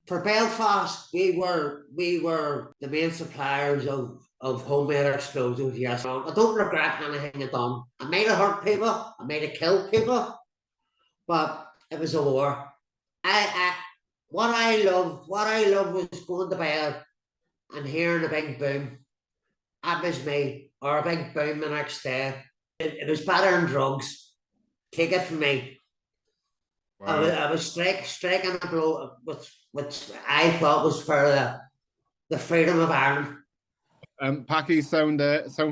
for Belfast, we were the main suppliers of homemade explosives. Yes, I don't regret anything I've done. I might have hurt people, I might have killed people, but it was a war. I what I loved was going to bed and hearing a big boom. That was me, or a big boom the next day. It was better than drugs. Take it from me. Wow. I was striking a blow with which I thought was for the freedom of Ireland. Packy, sound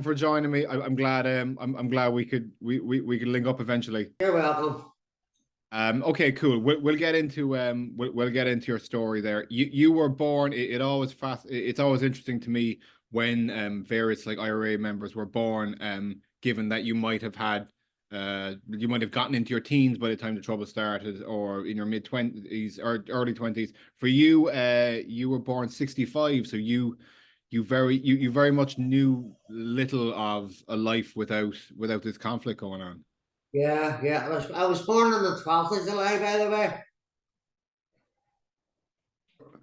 for joining me. I'm glad. I'm glad we could link up eventually. You're welcome. Okay, cool. We'll get into we'll get into your story there. You were born. It's always interesting to me when various like IRA members were born. Given that you might have gotten into your teens by the time the trouble started, or in your mid-20s or early 20s. For you, you were born 65, so you very much knew little of a life without this conflict going on. Yeah, yeah. I was born on the 12th of July, by the way.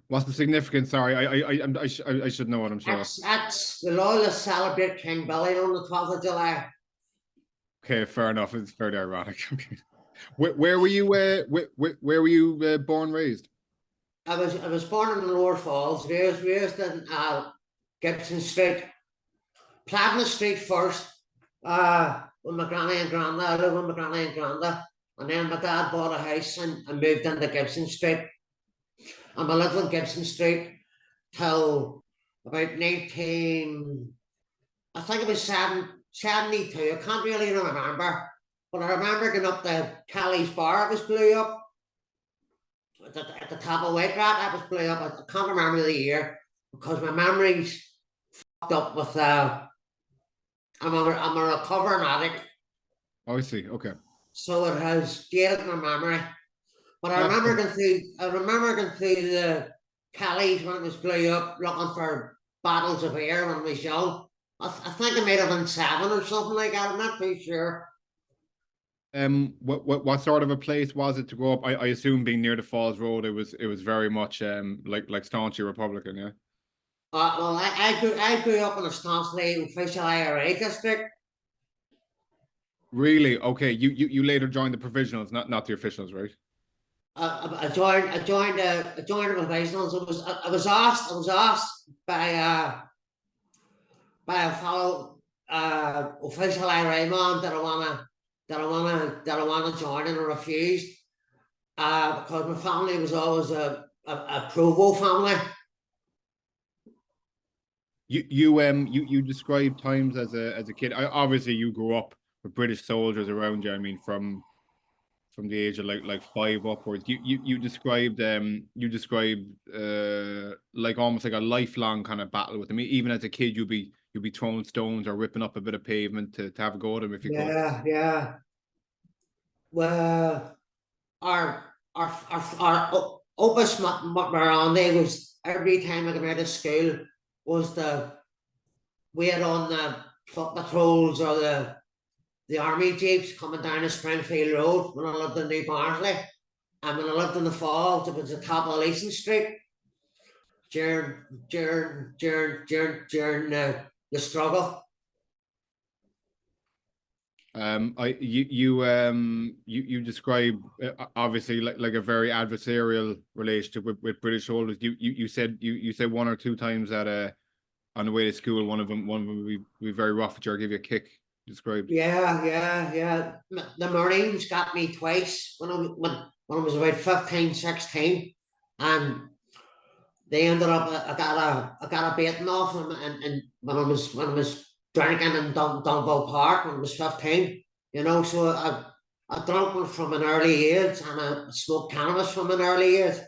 What's the significance? Sorry, I should know what I'm sure. That's the loyalists celebrate King Billy on the 12th of July. Okay, fair enough. It's fairly ironic. Where were you? Where were you born, raised? I was born in the Lower Falls, raised in Gibson Street, Platinum Street first. With my granny and granda, I lived with my granny and granda, and then my dad bought a house and moved into Gibson Street. And I lived in Gibson Street till about 19, I think it was 72. I can't really remember, but I remember going up to Kelly's bar. It was blew up at the top of White Rat. That was blew up. I can't remember the year because my memory's fucked up with. I'm a recovering addict, Oh, I see. Okay. so it has dated my memory. But I That's remember going through the Kelly's when it was blew up, looking for bottles of beer when I was young. I think I might have been 7 or something like that. I'm not too sure. What sort of a place was it to grow up? I assume being near the Falls Road, it was very much like staunchly Republican, yeah. Well, I grew up in a staunchly official IRA district. Really? Okay. You later joined the provisionals, not the officials, right? I joined the provisionals. I was asked by a fellow official IRA man that I wanna join, and I refused because my family was always a Provo family. You described times as a kid. Obviously you grew up with British soldiers around you. I mean, from the age of like 5 upwards. You described like almost like a lifelong kind of battle with them. Even as a kid, you'd be throwing stones or ripping up a bit of pavement to have a go at them if you could. Yeah, yeah. Well, our opus morandi was every time I came out of school was the we had on the foot patrols or the army jeeps coming down the Springfield Road when I lived in New Barnsley. And when I lived in the Falls, it was the top of Leeson Street during the struggle. You describe obviously like a very adversarial relationship with British soldiers. You said 1 or 2 times that on the way to school, one of them would be very rough with you or give you a kick. Described. Yeah. The Marines got me twice when I was about 15, 16, and they ended up. I got a beating off them, and when I was drinking in Dunville Park when I was 15, So I drank from an early age, and I smoked cannabis from an early age.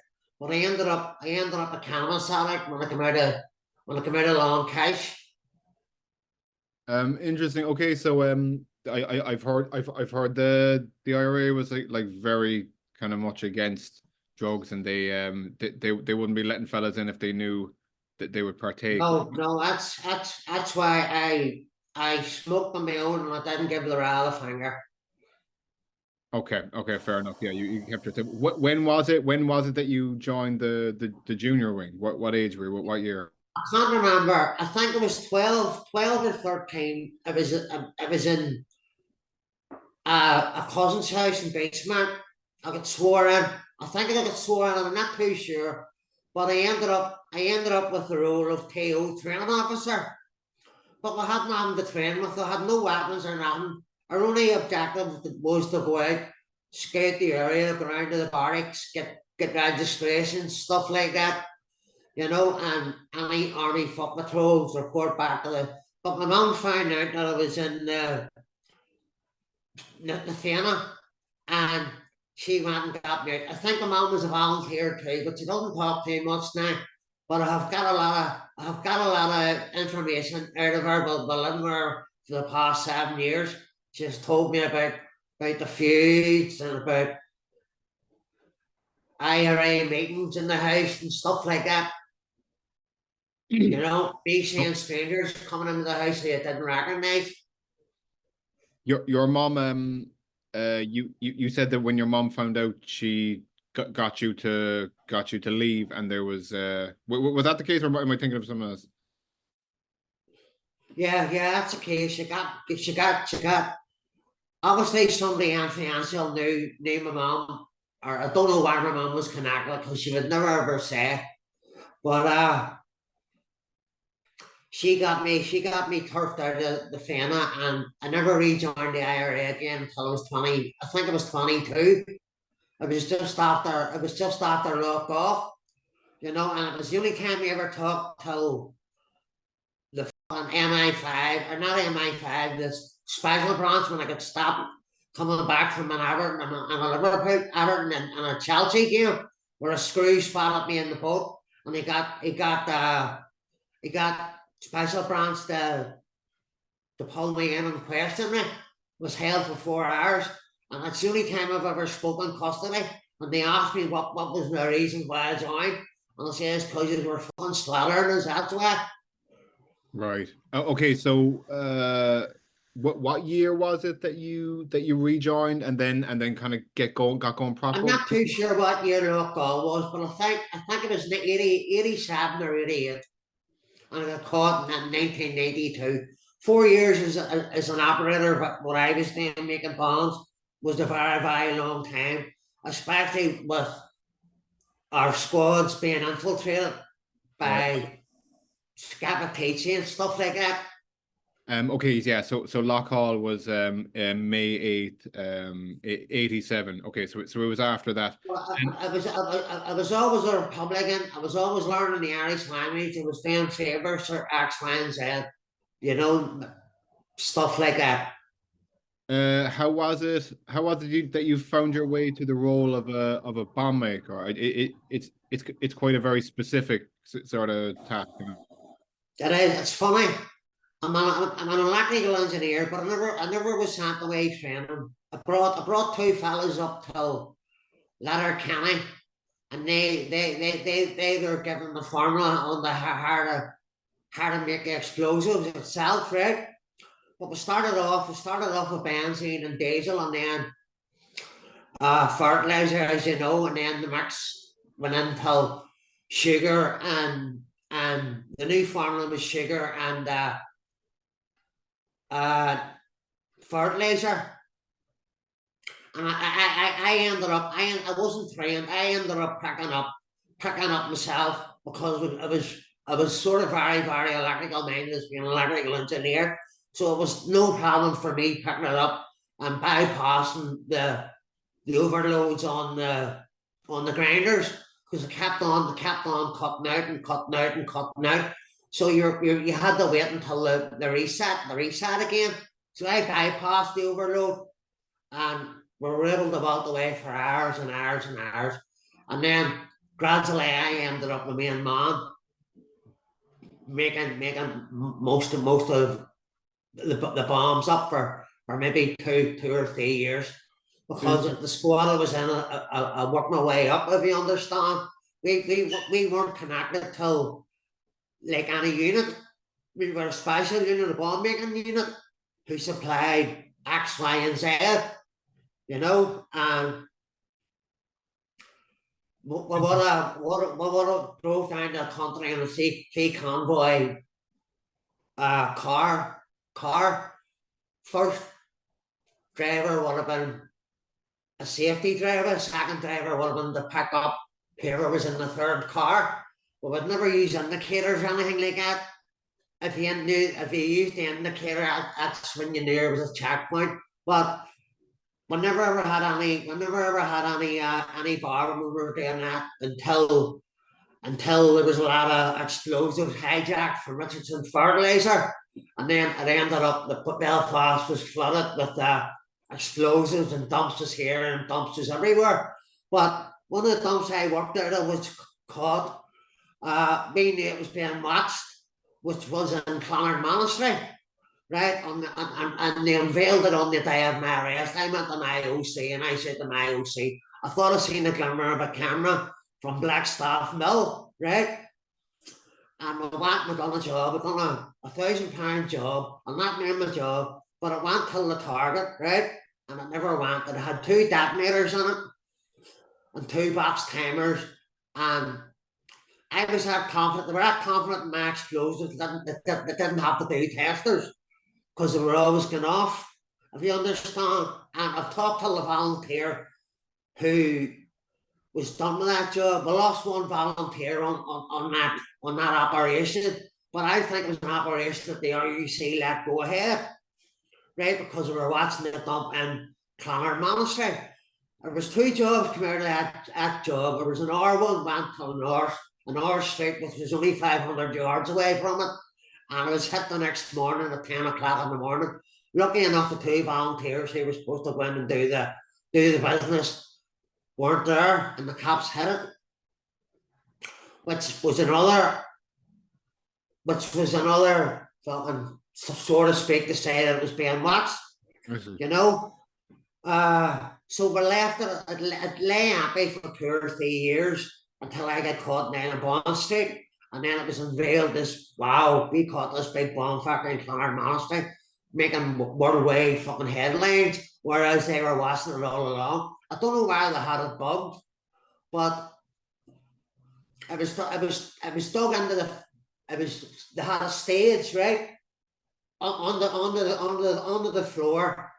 But I ended up a cannabis addict when I came out of Long Kesh. Interesting. Okay, so I've heard the IRA was like very kind of much against drugs, and they wouldn't be letting fellas in if they knew that they would partake. No, that's why I smoked on my own and I didn't give the rail a finger. Okay, okay, fair enough. Yeah, you kept your tip. When was it? When was it that you joined the junior wing? What age were you? What year? I can't remember. I think it was 12 or 13. I was in a cousin's house in basement. I got swore in. I think I got swore in. I'm not too sure, but I ended up with the role of TO training officer. But we had nothing to train with. I had no weapons or nothing. Our only objective was to go out, scout the area, go around to the barracks, get registration, stuff like that, and any army foot patrols report back to the. But my mum found out that I was in Nathana, and she went and got me out. I think my mum was a volunteer too, but she doesn't talk too much now. But I have got a lot of information out of her, but living with her for the past 7 years. She's told me about the feuds and about IRA meetings in the house and stuff like that. Me seeing strangers coming into the house that I didn't recognize. Your mom, you said that when your mom found out, she got you to leave, and there was was that the case, or am I thinking of something else? Yeah, that's the case. She got. Obviously, somebody influential knew my mom, or I don't know why my mom was connected because she would never ever say. But she got me turfed out of the Fena, and I never rejoined the IRA again until I was 20. I think I was 22. It was just after lock off, and it was the only time we ever talked till the MI5, or not MI5, this special branch when I got stopped coming back from an Everton and a Liverpool, Everton and a Chelsea game where a screw spotted me in the boat, and he got special branch to pull me in and question me. Was held for 4 hours, and that's the only time I've ever spoken custody. And they asked me what was the reason why I joined, and I said it's because you were fucking slaughtering us. That's why. Right. Okay. So, what year was it that you rejoined, and then kind of got going I'm proper? not too sure what year the call was, but I think it was 87 or 88, and I got caught in 1992. 4 years as an operator, but what I was doing making bonds was a very, very long time, especially with our squads being infiltrated Right. by Scappaticci and stuff like that. Okay. Yeah. So Lock Hall was May 8th, 87. Okay. So it was after that. Well, And I was always a Republican. I was always learning the Irish language. I was doing favours for X, Y, and Z, you know, stuff like that. how was it? How was it that you found your way to the role of a bomb maker? It's quite a very specific sort of task. It is. It's funny. I'm an electrical engineer, but I never was sent away training. I brought two fellas up to Letterkenny, and they were given the formula on the how to make the explosives itself, right? But we started off with benzene and diesel, and then fertilizer, as you know, and then the mix went into sugar, and the new formula was sugar and uh, fertilizer. And I ended up I wasn't trained. I ended up picking up myself because I was sort of very, very electrical minded as being an electrical engineer. So it was no problem for me picking it up and bypassing the overloads on the grinders, because it kept on cutting out and cutting out and cutting out. So you had to wait until the reset again. So I bypassed the overload, and we were able to melt away for hours and hours and hours. And then gradually I ended up the main man, making most of the bombs up for maybe two or 3 years, because the squad I was in, I worked my way up. If you understand, we weren't connected to like any unit. We were a special unit, a bomb making unit, who supplied X, Y, and Z. you know, and we would have drove down the country in a sea convoy car. First driver would have been a safety driver, second driver would have been to pick up whoever was in the third car. We would never use indicators or anything like that. If you used the indicator, that's when you knew it was a checkpoint. But we never ever had any bar when we were doing that until there was a lot of explosives hijacked from Richardson Fertilizer, and then it ended up that Belfast was flooded with explosives and dumpsters here and dumpsters everywhere. But one of the dumps I worked out of was caught. Meaning it was being watched, which was in Clonard Monastery, right? And they unveiled it on the day of my arrest. I went to my OC and I said to my OC, I thought I seen the glimmer of a camera from Blackstaff Mill, right? And I went and I done a job. I done a £1,000 job. I'm not doing my job, but it went till the target, right? And it never went. It had 2 detonators in it and 2 box timers. And I was that confident. They were that confident in my explosives. They didn't have to do testers because they were always going off, if you understand. And I've talked to the volunteer who was done with that job. We lost one volunteer on that operation, but I think it was an operation that the RUC let go ahead, right? Because we were watching the dump in Clonard Monastery. There was 2 jobs come out of that job. There was an R1 went to the north, an R street, which was only 500 yards away from it. And I was hit the next morning at 10 o'clock in the morning. Lucky enough, the 2 volunteers who were supposed to go in and do the business weren't there, and the cops hit it, which was another fucking, so to speak, to say that it was being watched, you know. So we left it lay empty for 2 or 3 years until I got caught in Bond Street, and then it was unveiled this, wow, we caught this big bomb factory in Clonard Monastery, making worldwide fucking headlines, whereas they were watching it all along. I don't know why they had it bugged, but it was dug into they had a stage, right, on the floor,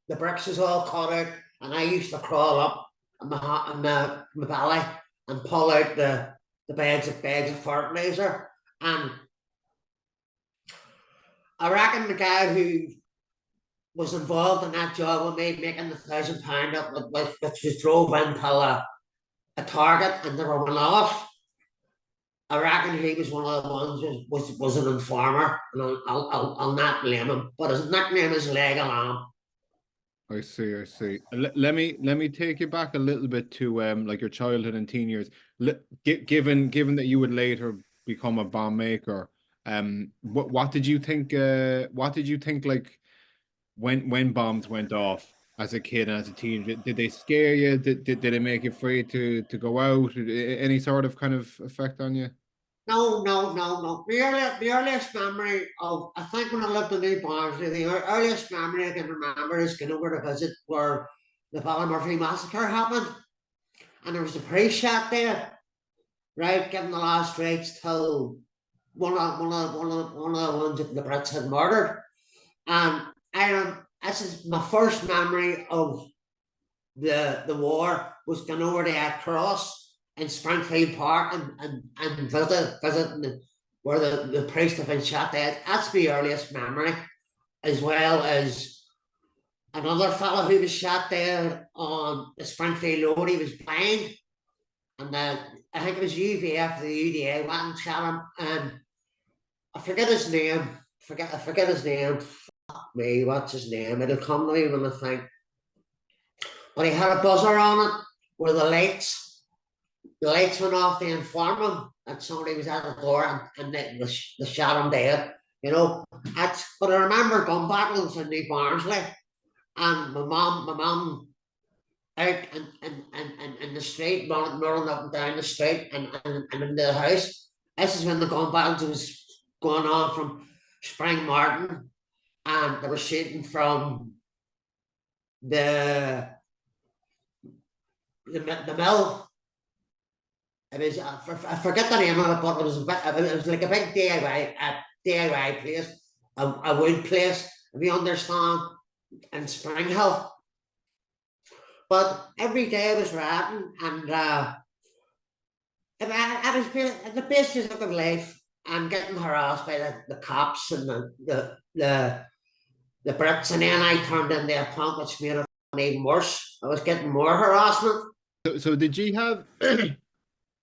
the bricks was all cut out, and I used to crawl up in my belly and pull out the bags of fertilizer. And I reckon the guy who was involved in that job with me making the £1,000 up, which was drove into a target and never went off. I reckon he was one of the ones was an informer, and I'll not blame him. But his nickname is Leg of Lamb. I see. Let me take you back a little bit to like your childhood and teen years. Given that you would later become a bomb maker, what did you think? What did you think, like, when bombs went off as a kid and as a teen? Did they scare you? Did they make you afraid to go out? Any sort of kind of effect on you? No. The earliest memory of, I think when I lived in New Barnsley, the earliest memory I can remember is going over to visit where the Ballymurphy massacre happened, and there was a priest shot there, right, giving the last rites till one of the ones that the Brits had murdered. And this is my first memory of the war, was going over to that cross in Springfield Park and visiting where the priest had been shot dead. That's my earliest memory, as well as another fellow who was shot dead on the Springfield Road. He was blind, and I think it was UVF, the UDA, went and shot him, and I forget his name. I forget his name. Fuck me, what's his name? It'll come to me when I think. But he had a buzzer on it where the lights went off to inform him that somebody was at the door, and they shot him dead. You know, but I remember gun battles in New Barnsley, and my mum out in the street, running up and down the street and into the house. This is when the gun battles was going on from Spring Martin, and they were shooting from the the mill. It was I forget the name of it, but it was like a big DIY place, a wood place, if you understand, in Spring Hill. But every day I was riding, and I was at the basis of life. I'm getting harassed by the cops and the Brits, and then I turned into a punk, which made it even worse. I was getting more harassment. So did you have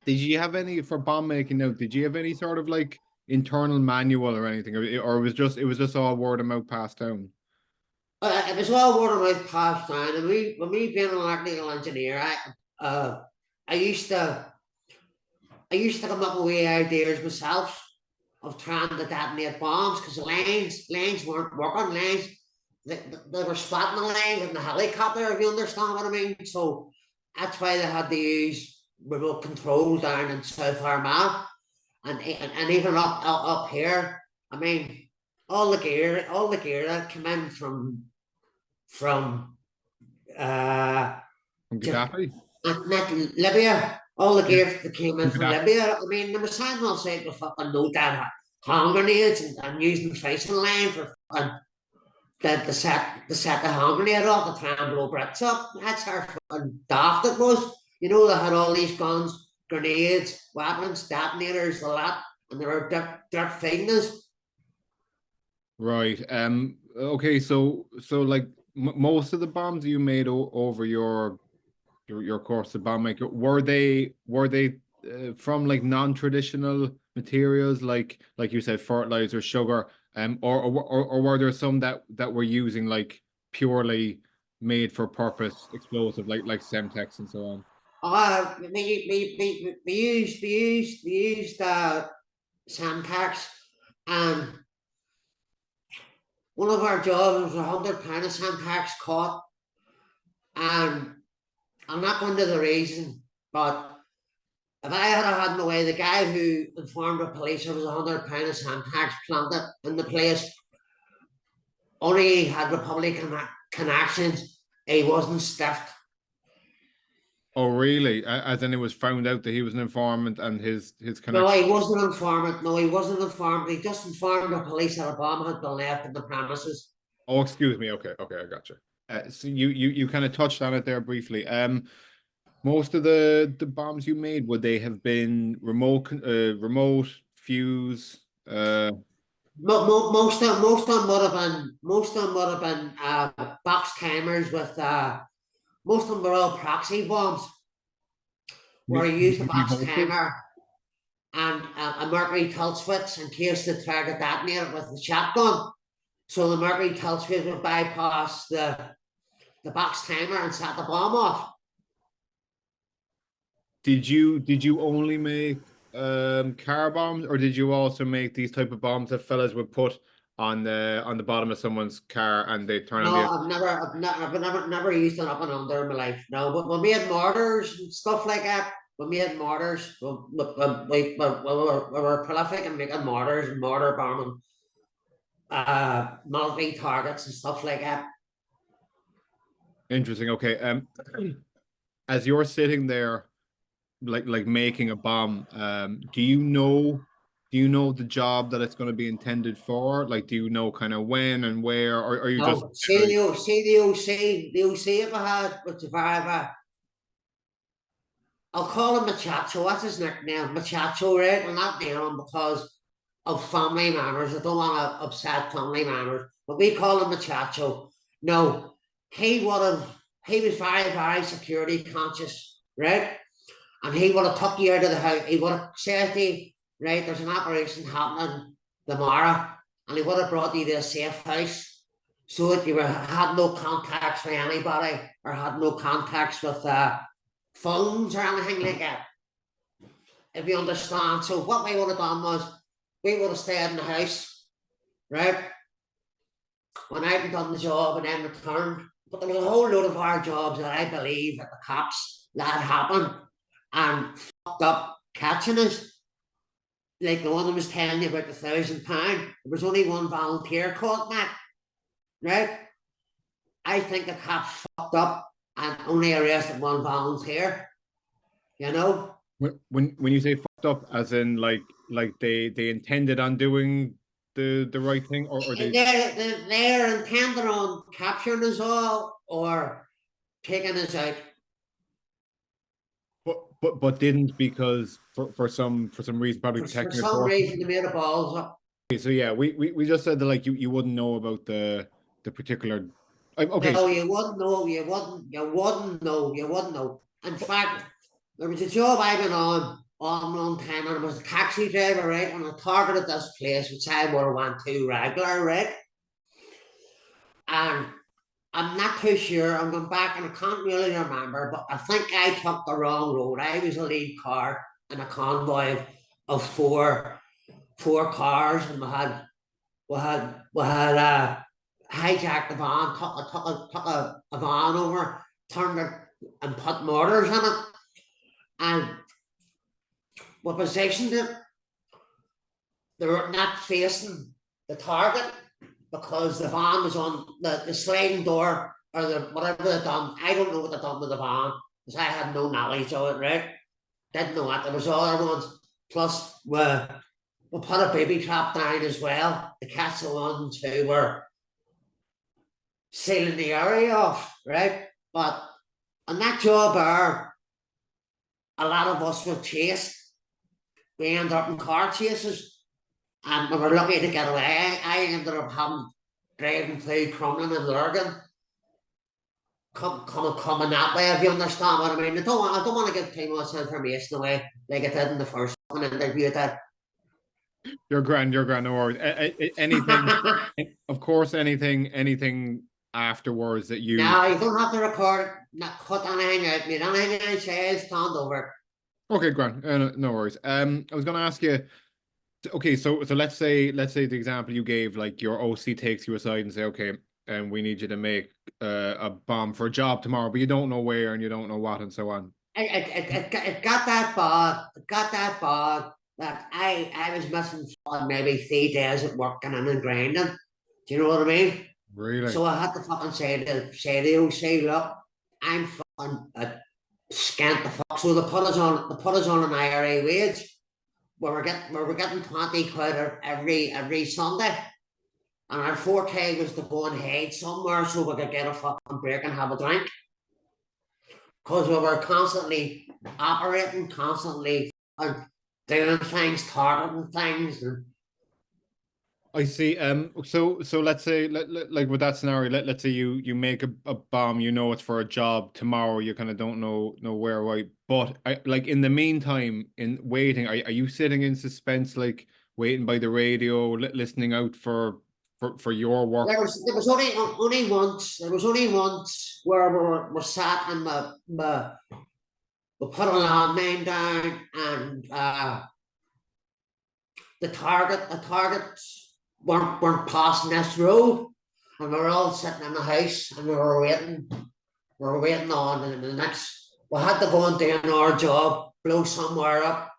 did you have any for bomb making now? Did you have any sort of like internal manual or anything, or it was just all word of mouth passed down? It was all word of mouth passed down, and when we being an electrical engineer, I used to come up with wee ideas myself of trying to detonate bombs, because the lanes weren't working. They were spotting the lane with the helicopter, if you understand what I mean. So that's why they had to use remote control down in South Armagh, and even up here. I mean, all the gear that came in from From Gaddafi? not Libya, all the Yeah. gear that came in from Libya. I mean, they were sending us out with fucking no damn hand grenades, and using facing line for fucking to set the hand grenade off to try and blow Brits up. That's how fucking daft it was. You know, they had all these guns, grenades, weapons, detonators, a lot, and they were different things. Right. Okay. So like most of the bombs you made over your course of bomb maker, were they from like non-traditional materials, like you said, fertilizer, sugar, or were there some that were using like purely made for purpose explosive, like Semtex and so on? We used Samtax, and one of our jobs was £100 of Samtax caught, and I'm not going to the reason, but if I had my way, the guy who informed the police there was £100 of Samtax planted in the place only had Republican connections. He wasn't stiffed. Oh, really? As in, it was found out that he was an informant and his No, connection. he wasn't an informant. No, he wasn't an informant. He just informed the police that a bomb had been left in the premises. Oh, excuse me. Okay, I got you. So you kind of touched on it there briefly. Most of the bombs you made, would they have been remote fuse? Most of them would have been box timers with most of them were all proxy bombs, where you use the box Multi-voltage? timer and a mercury tilt switch in case the target detonated with the shotgun. So the mercury tilt switch would bypass the box timer and set the bomb off. Did you only make car bombs, or did you also make these type of bombs that fellas would put on the bottom of someone's car and they turn on No, the I've never used an up and under in my life. No, but when we had mortars and stuff like that, when we had mortars, we were prolific in making mortars and mortar bombing, multi targets and stuff like that. Interesting. Okay. As you're sitting there like making a bomb, do you know the job that it's going to be intended for? Like, do you know kind of when and where, or are you just No, see the OC if I had, which is I'll call him Machacho. What's his nickname? Machacho, right? And not name him because of family manners. I don't want to upset family manners, but we call him Machacho. No, he would have. He was very, very security conscious, right? And he would have took you out of the house. He would have said to you, right, there's an operation happening tomorrow, and he would have brought you to a safe house so that had no contacts with anybody or had no contacts with phones or anything like that, if you understand. So what we would have done was we would have stayed in the house, right? Went out and done the job and then returned. But there was a whole load of our jobs that I believe that the cops let happen and fucked up catching us. Like the one that was telling you about the £1,000, there was only one volunteer caught that, right? I think the cops fucked up and only arrested one volunteer. You know, When you say fucked up, as in like they intended on doing the right thing, or they they're intending on capturing us all or taking us out. but didn't, because for some reason, probably For protecting your some person. reason, they made the balls up. Okay, so yeah, we just said that like you wouldn't know about the particular. Okay, No, you wouldn't know. You wouldn't know. In fact, there was a job I been on a long time, and I was a taxi driver, right? And I targeted this place, which I would have went to regular, right? And I'm not too sure. I'm going back, and I can't really remember, but I think I took the wrong road. I was a lead car in a convoy of four cars, and we had hijacked the van, took a van over, turned it and put mortars in it, and we positioned it. They were not facing the target because the van was on the sliding door or the whatever they done. I don't know what they done with the van because I had no knowledge of it, right? Didn't know what there was other ones. Plus, we put a baby trap down as well to catch the ones who were sealing the area off, right? But on that job there, a lot of us were chased. We ended up in car chases and we were lucky to get away. I ended up driving through Crumlin and Lurgan, coming that way, if you understand what I mean. I don't want to give too much information away like I did in the first interview that. you're grand, no worries. Anything, of course, anything afterwards that you. No, you don't have to record, not cut anything out. Made anything I say is stand over. Okay, grand, no worries. I was gonna ask you. Okay, so let's say the example you gave, like your OC takes you aside and say, okay, and we need you to make a bomb for a job tomorrow, but you don't know where and you don't know what and so on. It got that bad. It got that bad that I was missing maybe 3 days at working and grinding. Do you know what I mean? Really? So I had to fucking say the OC, look, I'm fucking scant the fuck. So they put us on an IRA wage. We were getting 20 quid every Sunday, and our forte was to go and hide somewhere so we could get a fucking break and have a drink. Because we were constantly operating, constantly doing things, targeting things. And I see. So let's say, like with that scenario, let's say you make a bomb, you know it's for a job tomorrow, you kind of don't know where, right? But like in the meantime, in waiting, are you sitting in suspense, like waiting by the radio, listening out for your work? there was only once where we sat and we put a landmine down and the targets weren't passing this road, and we were all sitting in the house and we were waiting on, and the next we had to go and do our job, blow somewhere up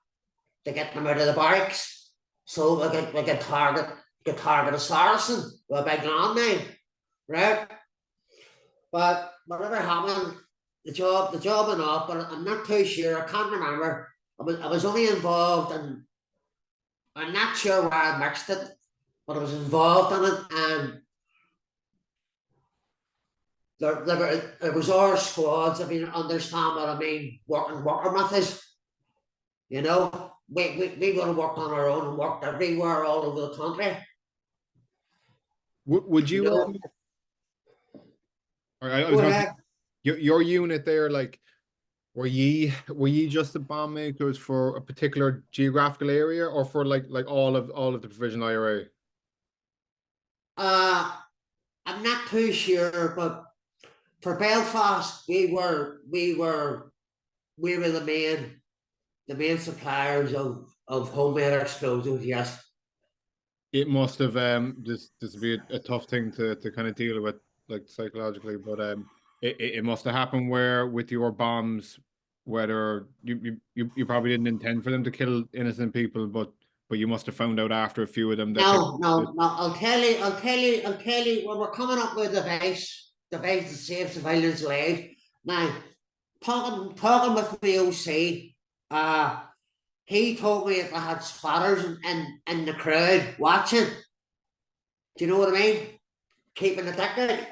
to get them out of the barracks, so we could target a Saracen with a big landmine, right? But whatever happened, the job went off, but I'm not too sure. I can't remember. I was only involved in. I'm not sure where I mixed it, but I was involved in it, and there was our squads. I mean, understand what I mean? Working with us, you know. We would have worked on our own and worked everywhere, all over the country. Would You you? know, I go was going to say, ahead. your unit there, like, were ye just the bomb makers for a particular geographical area, or for like all of the provisional IRA? Uh, I'm not too sure, but for Belfast, we were the main suppliers of homemade explosives. Yes. It must have this would be a tough thing to kind of deal with, like, psychologically, but it must have happened where with your bombs, whether you probably didn't intend for them to kill innocent people, but you must have found out after a few of them that No, no, no. I'll tell you. When we're coming up with a device, device to save civilians' lives. Now, talking with my OC, he told me that I had spotters in the crowd watching. Do you know what I mean? Keeping the tactic.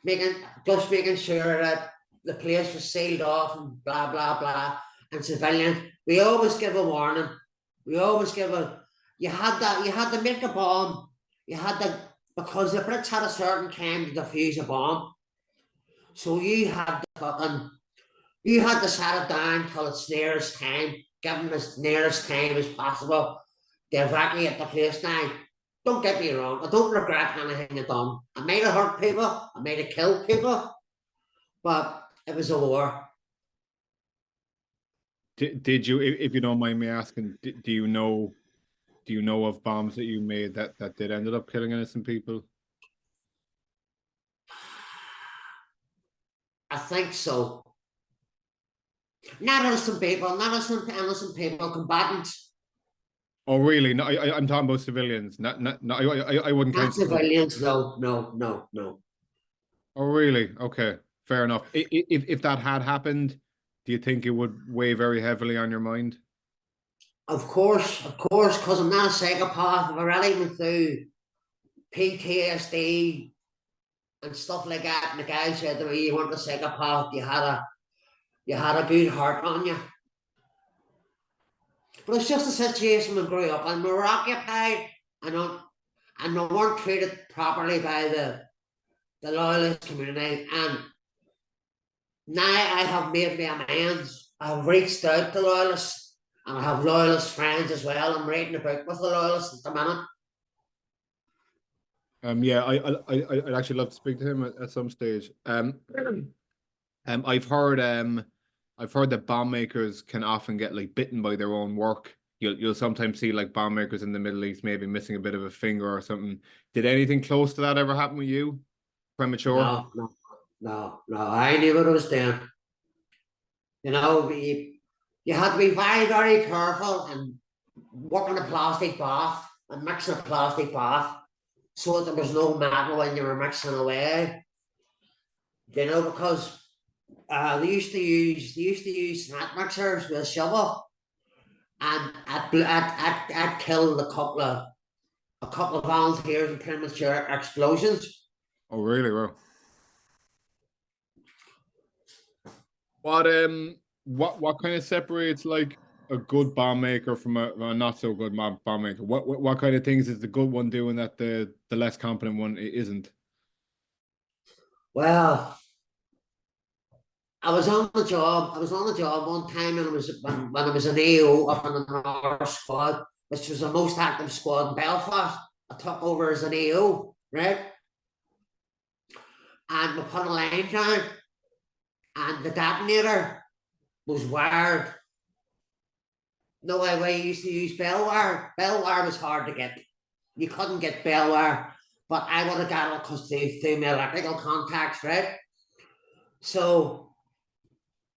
Making sure that the place was sealed off and blah blah blah. And civilians, we always give a warning. We always give you had to make a bomb. You had to, because the Brits had a certain time to defuse a bomb. So you had to shut it down till its nearest time, give them as nearest time as possible to evacuate the place. Now, don't get me wrong, I don't regret anything I've done. I might have hurt people, I might have killed people, but it was a war. Did you, if you don't mind me asking, do you know of bombs that you made that did ended up killing innocent people? I think so. Not innocent people, combatants. Oh, really? No, I'm talking about civilians. Not I wouldn't Not count civilians, no. Oh, really? Okay, fair enough. If that had happened, do you think it would weigh very heavily on your mind? Of course, because I'm not a psychopath. I've already went through PTSD and stuff like that. And the guy said to me, "You weren't a psychopath. You had a good heart on you." But it's just a situation we grew up and we were occupied and we weren't treated properly by the loyalist community. And now I have made my amends. I have reached out to loyalists and I have loyalist friends as well. I'm reading a book with the loyalists at the minute. Yeah, I'd actually love to speak to him at some stage. I've heard that bomb makers can often get like bitten by their own work. You'll sometimes see like bomb makers in the Middle East maybe missing a bit of a finger or something. Did anything close to that ever happen with you? Premature? No. I knew what I was doing. You know, you had to be very, very careful and work in a plastic bath and mix in a plastic bath so that there was no metal when you were mixing away. You know, because they used to use snack mixers with a shovel, and I'd killed a couple of volunteers in premature explosions. Oh, really? Well, what kind of separates like a good bomb maker from a not so good bomb maker? What kind of things is the good one doing that the less competent one isn't? Well, I was on the job. I was on the job one time, and when I was an AO up in the North squad, which was the most active squad in Belfast. I took over as an AO, right? And we put a line down, and the detonator was wired. No way you used to use bell wire. Bell wire was hard to get. You couldn't get bell wire, but I would have got it because through my electrical contacts, right? So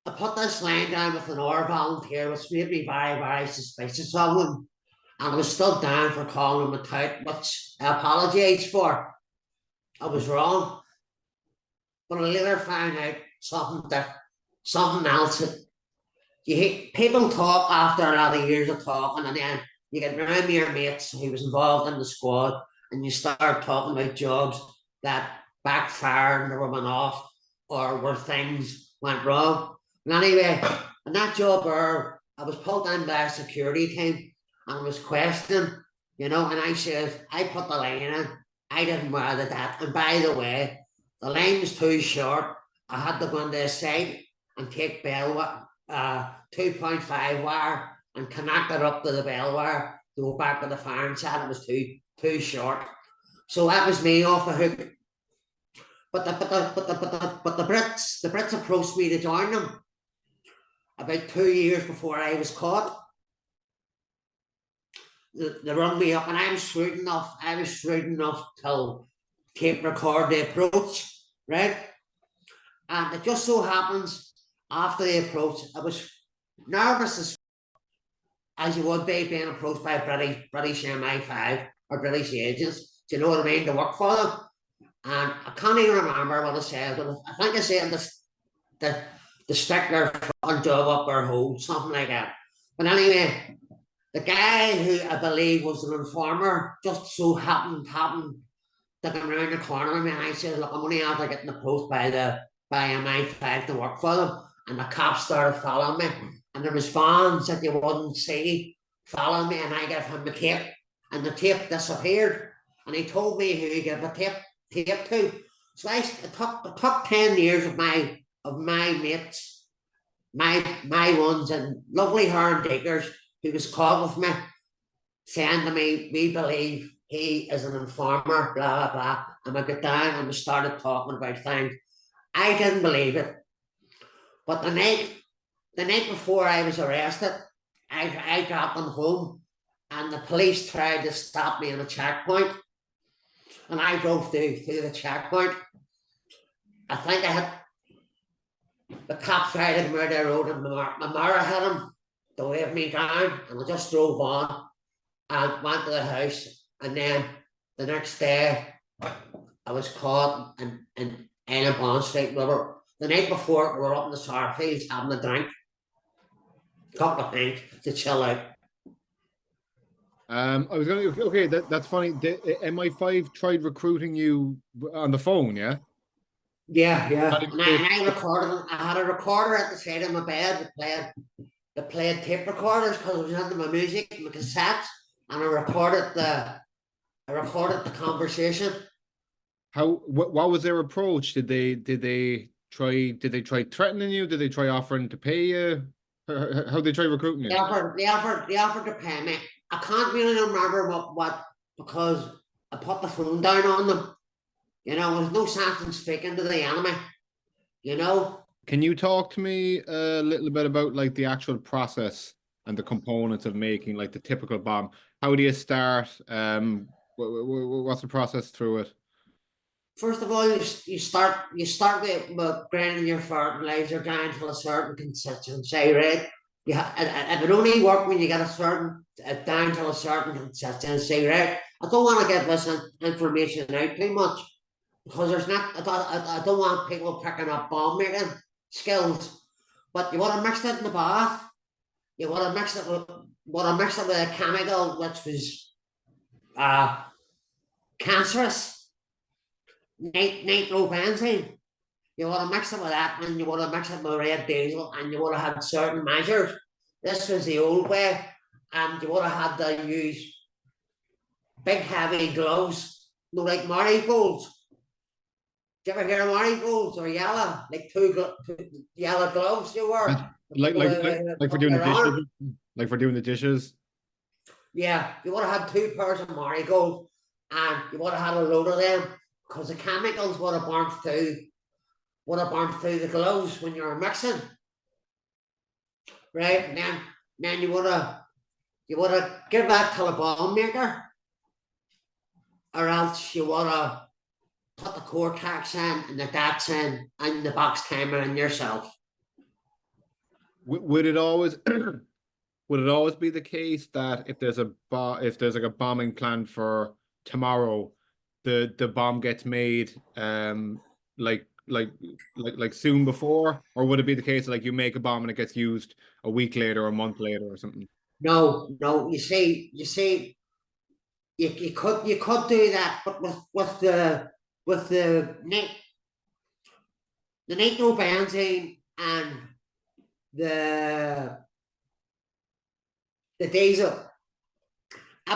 I put this line down with an hour volunteer, which made me very, very suspicious of him. And I was stood down for calling him a tout, which I apologise for. I was wrong. But I later found out something else. People talk after a lot of years of talking, and then you get around your mates who was involved in the squad, and you start talking about jobs that backfired and never went off, or where things went wrong. And anyway, in that job where I was pulled in by a security team and I was questioned, and I said, I put the line in, I didn't wear the that. And by the way, the line was too short. I had to go into a site and take bell 2.5 wire and connect it up to the bell wire to go back to the firing set. It was too short. So that was me off the hook. But the Brits approached me to join them about 2 years before I was caught. They rung me up, and I was shrewd enough to record the approach, right? And it just so happens, after the approach, I was nervous as you would be being approached by British MI5 or British agents. Do you know what I mean? To work for them. And I can't even remember what I said, but I think I said the stickler on job up our hole, something like that. But anyway, the guy who I believe was an informer just so happened to come around the corner of me, and I said, look, I'm only after getting the post by MI5 to work for them. And the cops started following me, and there was vans that you wouldn't see following me, and I gave him the tape, and the tape disappeared, and he told me who he gave the tape to. So it took 10 years of my mates, my ones, and lovely Hearn Diggers, who was caught with me, saying to me, we believe he is an informer, blah, blah, blah. And I got down and we started talking about things. I didn't believe it. But the night before I was arrested, I dropped them home, and the police tried to stop me in a checkpoint. And I drove through the checkpoint. I think the cops tried to come out the road, and my mirror hit him to wave me down, and I just drove on and went to the house. And then the next day, I was caught in a Bond Street. The night before, we were up in the Sarfields having a drink, couple of pints to chill out. I was going to, okay, that's funny. MI5 tried recruiting you on the phone, yeah? Yeah. And I recorded them. I had a recorder at the side of my bed that played tape recorders, because I was into my music and my cassettes, and I recorded the conversation. What was their approach? Did they try threatening you? Did they try offering to pay you? How they try recruiting you? They offered to pay me. I can't really remember what because I put the phone down on them. There's no sense in speaking to the enemy. Can you talk to me a little bit about like the actual process and the components of making like the typical bomb? How do you start? What's the process through it? First of all, you start with grinding your fertilizer down to a certain consistency, right? It would only work when you get down to a certain consistency, right? I don't want to get this information out too much, because there's not. I don't want people picking up bomb making skills. But you want to mix it in the bath. You want to mix it with a chemical which was cancerous. Nitrobenzene. You want to mix it with that, and you want to mix it with red diesel, and you want to have certain measures. This was the old way, and you would have had to use big heavy gloves, like marigolds. Did you ever hear of marigolds or yellow? Like two yellow gloves you wear. Like for doing the dishes? Like for doing the dishes? Yeah, you would have had 2 pairs of marigolds, and you would have had a load of them, because the chemicals would have burnt through the gloves when you were mixing. Right? And then you would have give that to the bomb maker, or else you would have put the cortex in and the dats in and the box timer in yourself. Would it always be the case that if there's like a bombing plan for tomorrow, the bomb gets made like soon before, or would it be the case that like you make a bomb and it gets used a week later or a month later or something? No. You see, you could do that, but with the nitrobenzene and the diesel, I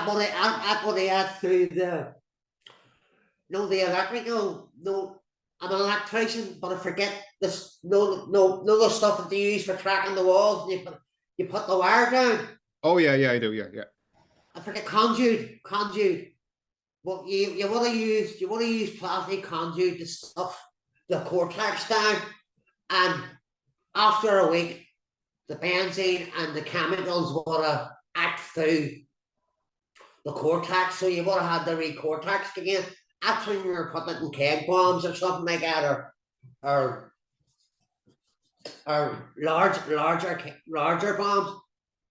put it through the electrical. No, I'm an electrician, but I forget this. No, the stuff that they use for cracking the walls. You put the wire down. Oh yeah, I do. Yeah. I forget conduit. Well, you want to use plastic conduit to stuff the cortex down, and after a week, the benzene and the chemicals would have act through the cortex, so you would have had the re-cortex again. That's when you were putting it in keg bombs or something like that, or larger bombs,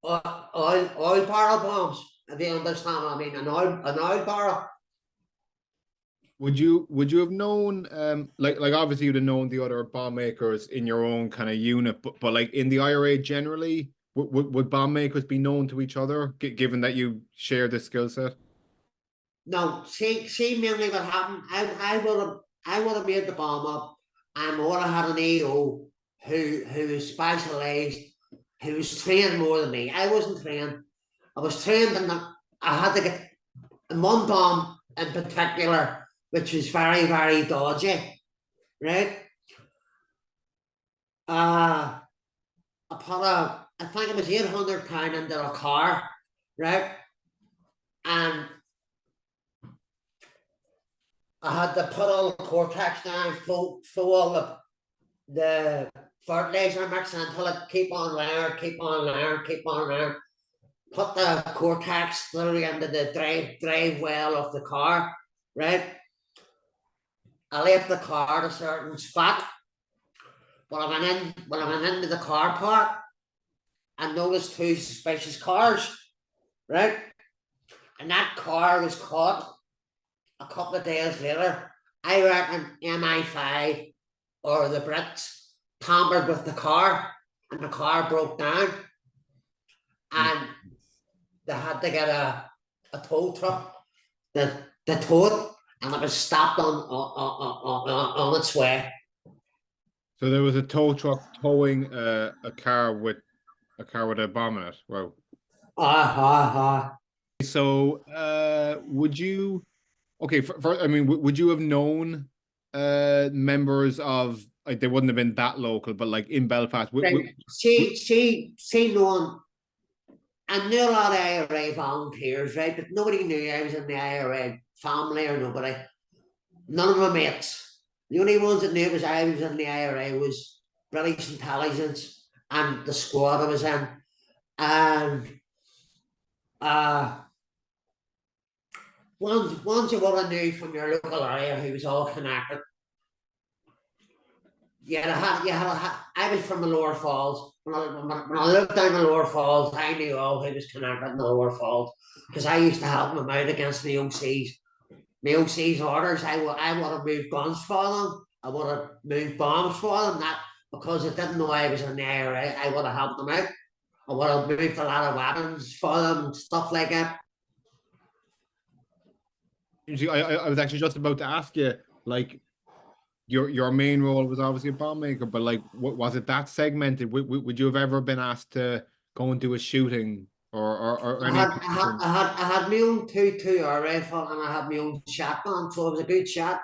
oil barrel bombs. If you understand what I mean, an oil barrel. Would you have known like obviously you'd have known the other bomb makers in your own kind of unit, but like in the IRA generally, would bomb makers be known to each other, given that you share this skill set? No, see mainly what happened. I would have made the bomb up, and I would have had an EO who was specialised, who was trained more than me. I wasn't trained. I was trained in that I had to get one bomb in particular, which was very, very dodgy, right? I put I think it was £800 into a car, right? And I had to put all the cortex down, fill all the fertilizer mix until it keep on layering, keep on layering, keep on layering. Put the cortex literally into the drive well of the car, right? I left the car at a certain spot. When I went into the car park, I noticed two suspicious cars, right? And that car was caught a couple of days later. I reckon MI5 or the Brits tampered with the car, and the car broke down, and they had to get a tow truck to tow it, and it was stopped on its way. So there was a tow truck towing a car with a bomb in it. Wow. So would you? Okay, I mean, would you have known members of, like, they wouldn't have been that local, but like in Belfast? Right. She known. I knew a lot of IRA volunteers, right? But nobody knew I was in the IRA family or nobody. None of my mates. The only ones that knew I was in the IRA was British intelligence and the squad I was in. And ones you would have knew from your local area who was all connected. I was from the Lower Falls. When I lived down the Lower Falls, I knew all who was connected in the Lower Falls because I used to help them out against the OCs. My OC's orders, I would have moved guns for them. I would have moved bombs for them. That because they didn't know I was in the IRA, I would have helped them out. I would have moved a lot of weapons for them, stuff like that. I was actually just about to ask you, like, your main role was obviously a bomb maker, but like, was it that segmented? Would you have ever been asked to go and do a shooting or I any? had my own 2-2 rifle and I had my own shotgun, so it was a good shot.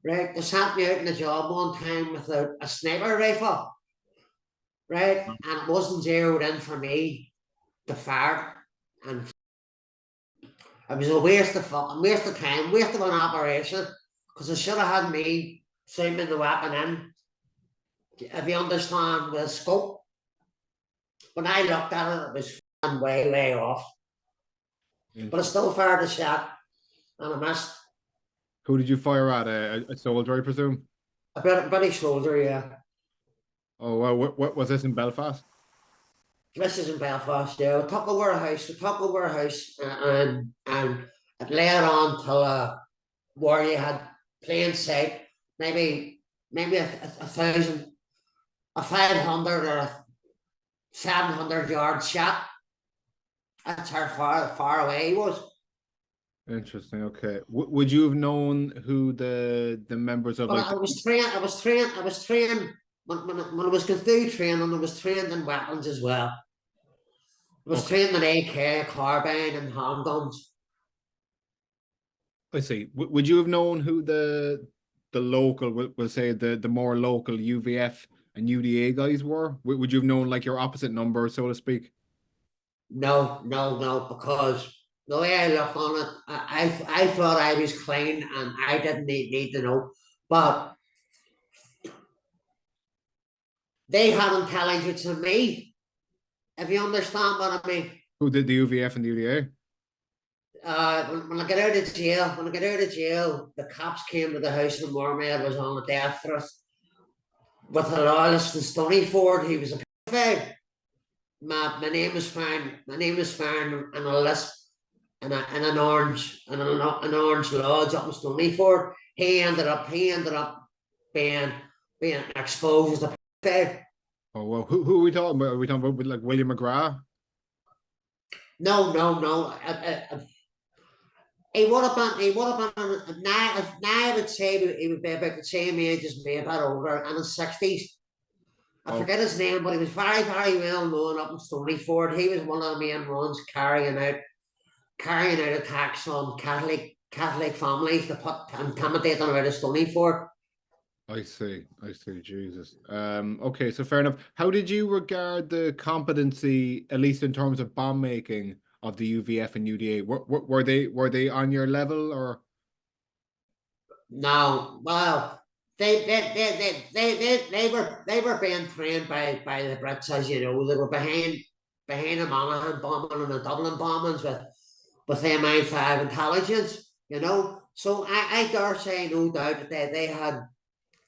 Right, they sent me out in a job one time with a sniper rifle, right, and it wasn't zeroed in for me to fire, and it was a waste of time, waste of an operation, because it should have had me zooming the weapon in, if you understand, with a scope. When I looked at it, it was way off, but I still fired the shot, and I missed. Who did you fire at? A soldier, I presume. A British soldier, yeah. Oh well, what was this in Belfast? This is in Belfast, yeah. We took over a house, and it led on to where you had plain sight, maybe a 1,000, a 500 or a 700-yard shot. That's how far away he was. Interesting. Okay. Would you have known who the members of, But like? I was trained. When I was going through training, I was trained in weapons as well. I was trained in AK, carbine, and handguns. I see. Would you have known who the local, we'll say the more local UVF and UDA guys were? Would you have known, like, your opposite number, so to speak? No, because the way I looked on it, I thought I was clean and I didn't need to know. But they had intelligence on me, if you understand what I mean. Who did the UVF and the UDA? When I got out of jail, the cops came to the house in Moormead. Was on a death threat with a loyalist in Stonyford. He was a pedophile. My name was found. My name was found on a list in an orange lodge up in Stonyford. he ended up being exposed as a pedophile. Oh well, who are we talking about? Are we talking about with, like, William McGrath? No, no, no. He would have been now I would say he would be about the same age as me, about older, in his 60s. I Oh, forget his name, but he was very, very well known up in Stonyford. He was one of the main ones carrying out attacks on Catholic families to intimidate them out of Stonyford. I see. I see. Jesus. Okay, so fair enough. How did you regard the competency, at least in terms of bomb making, of the UVF and UDA? Were they on your level, or? No, well, they were being trained by the Brits, as you know. They were behind the Monaghan bombing and the Dublin bombings with MI5 intelligence, you know. So I dare say, no doubt, that they had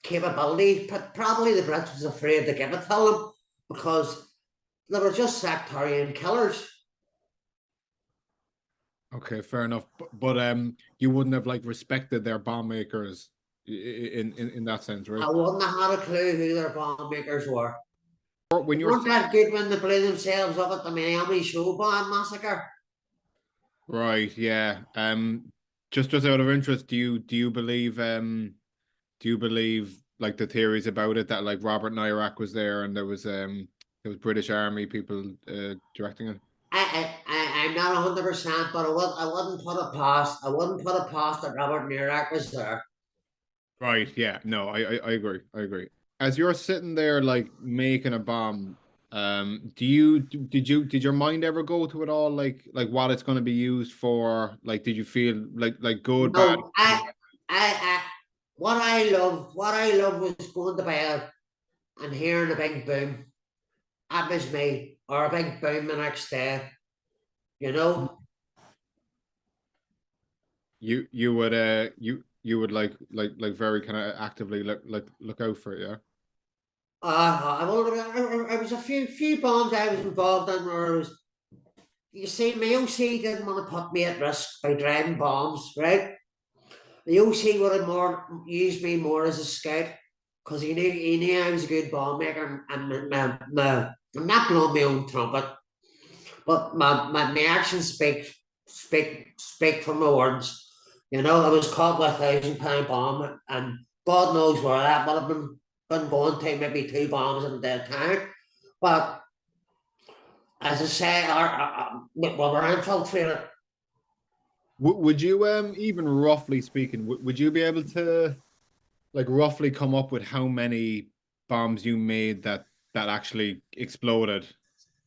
capability, but probably the Brits was afraid to give it to them because they were just sectarian killers. Okay, fair enough. But you wouldn't have like respected their bomb makers in that sense, right? I wouldn't have had a clue who their bomb makers were. Or They when you're weren't that good when they blew themselves up at the Miami show bomb massacre. right, yeah. Just out of interest, do you believe like the theories about it that like Robert Nairac was there and there was British Army people directing it? I'm not 100%, but I wouldn't put it past. I wouldn't put it past that Robert Murak was there. Right, yeah. No, I agree. I agree. As you're sitting there like making a bomb, did your mind ever go to it all like what it's going to be used for? Like did you feel like good, bad? No, I, what I love was going to bed and hearing a big boom. That was me, or a big boom the next day. You know, You would like very kind of actively look out for it, yeah. I was a few bombs I was involved in where I was. You see, my OC didn't want to put me at risk by driving bombs, right? The OC would have more used me more as a scout because he knew I was a good bomb maker and I'm not blowing my own trumpet, but my actions speak for my words. You know, I was caught with £1,000 bomb, and God knows where that would have been going to, maybe two bombs in a dead time. But as I say, we were infiltrated. Would you even roughly speaking, would you be able to like roughly come up with how many bombs you made that actually exploded?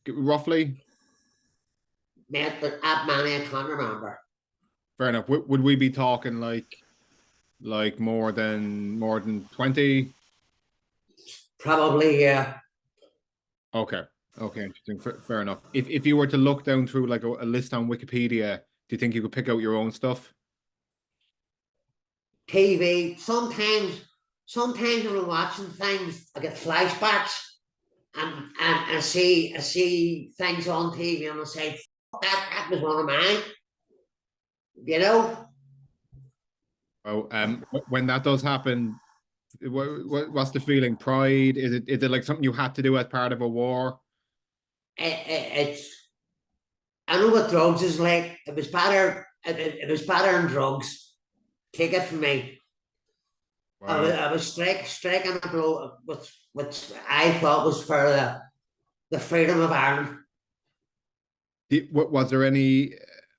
Roughly? Mate, but at many I can't remember. Fair enough. Would we be talking like more than 20? Probably, yeah. Okay. Okay, interesting. Fair enough. If you were to look down through like a list on Wikipedia, do you think you could pick out your own stuff? TV. Sometimes when I'm watching things, I get flashbacks and I see things on TV and I say, that was one of mine, you know? Oh, when that does happen, what's the feeling? Pride? Is it like something you had to do as part of a war? It's I know what drugs is like. It was better than drugs. Take it from me. Wow. I was striking a blow which I thought was for the freedom of Ireland. Was there any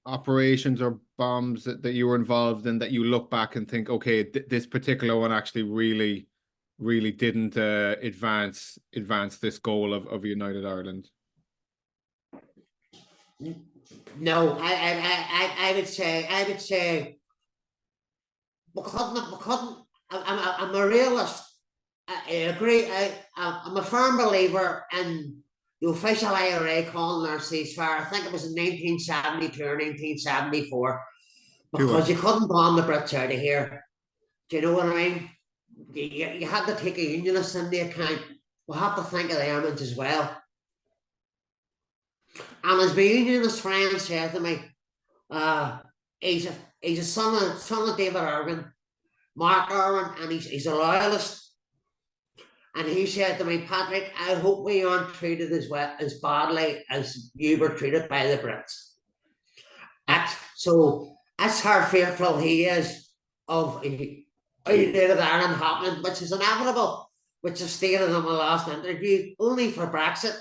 operations or bombs that you were involved in that you look back and think, okay, this particular one actually really didn't advance this goal of United Ireland? No, I would say we couldn't. I'm a realist. I agree. I'm a firm believer in the official IRA calling their ceasefire. I think it was in 1972 or 1974 Two of because you couldn't bomb the Brits out of here. Do you know what I mean? You had to take a unionist into account. We have to think of the elements as well. And as my unionist friend said to me, uh, he's a son of David Irvin. marker, and he's a loyalist. And he said to me, Patrick, I hope we aren't treated as badly as you were treated by the Brits. So that's how fearful he is of United Ireland happening, which is inevitable, which is stated in my last interview, only for Brexit.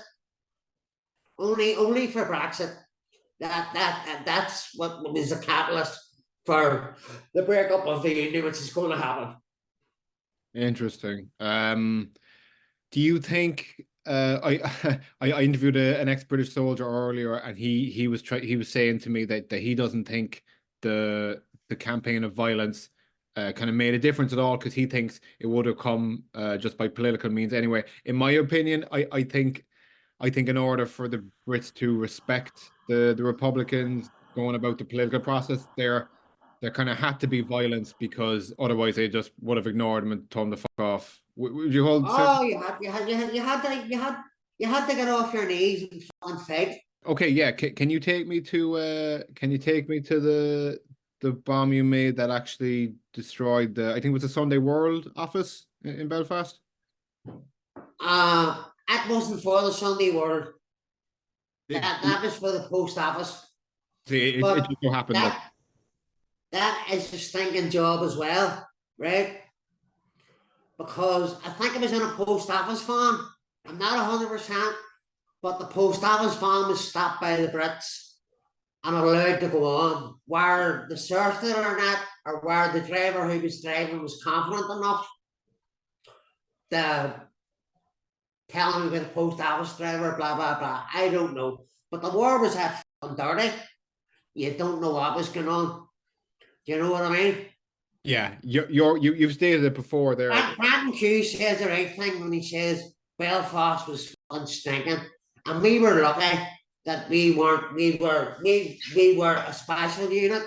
Only for Brexit. That's what is a catalyst for the breakup of the union, which is going to happen. Interesting. Do you think I interviewed an ex-British soldier earlier, and he was saying to me that he doesn't think the campaign of violence kind of made a difference at all, because he thinks it would have come just by political means anyway. In my opinion, I think in order for the Brits to respect the Republicans going about the political process, there kind of had to be violence, because otherwise they just would have ignored them and told them to fuck off. Would you hold? Oh, you had to get off your knees and fight. Okay, yeah. Can you take me to the bomb you made that actually destroyed I think it was the Sunday World office in Belfast? That wasn't for the Sunday World. That was for the post office. See, it just so happened that is a stinking job as well, right? Because I think it was in a post office van. I'm not 100%, but the post office van was stopped by the Brits and allowed to go on. Where the searched it or not, or where the driver who was driving was confident enough to tell him about the post office driver, blah, blah, blah. I don't know. But the war was that dirty. You don't know what was going on. Do you know what I mean? Yeah, you've stated it before there. Brandon Q says the right thing when he says Belfast was fucking stinking, and we were lucky that we weren't. We were a special unit,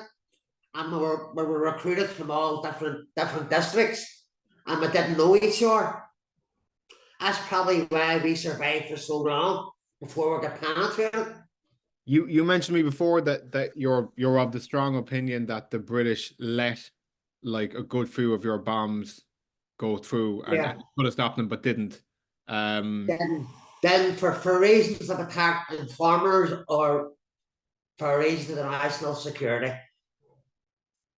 and we were recruited from all different districts, and we didn't know each other. That's probably why we survived for so long before we got penetrated. You mentioned to me before that you're of the strong opinion that the British let like a good few of your bombs go through and could have stopped them but didn't. Then for reasons of attack informers or for reasons of national security.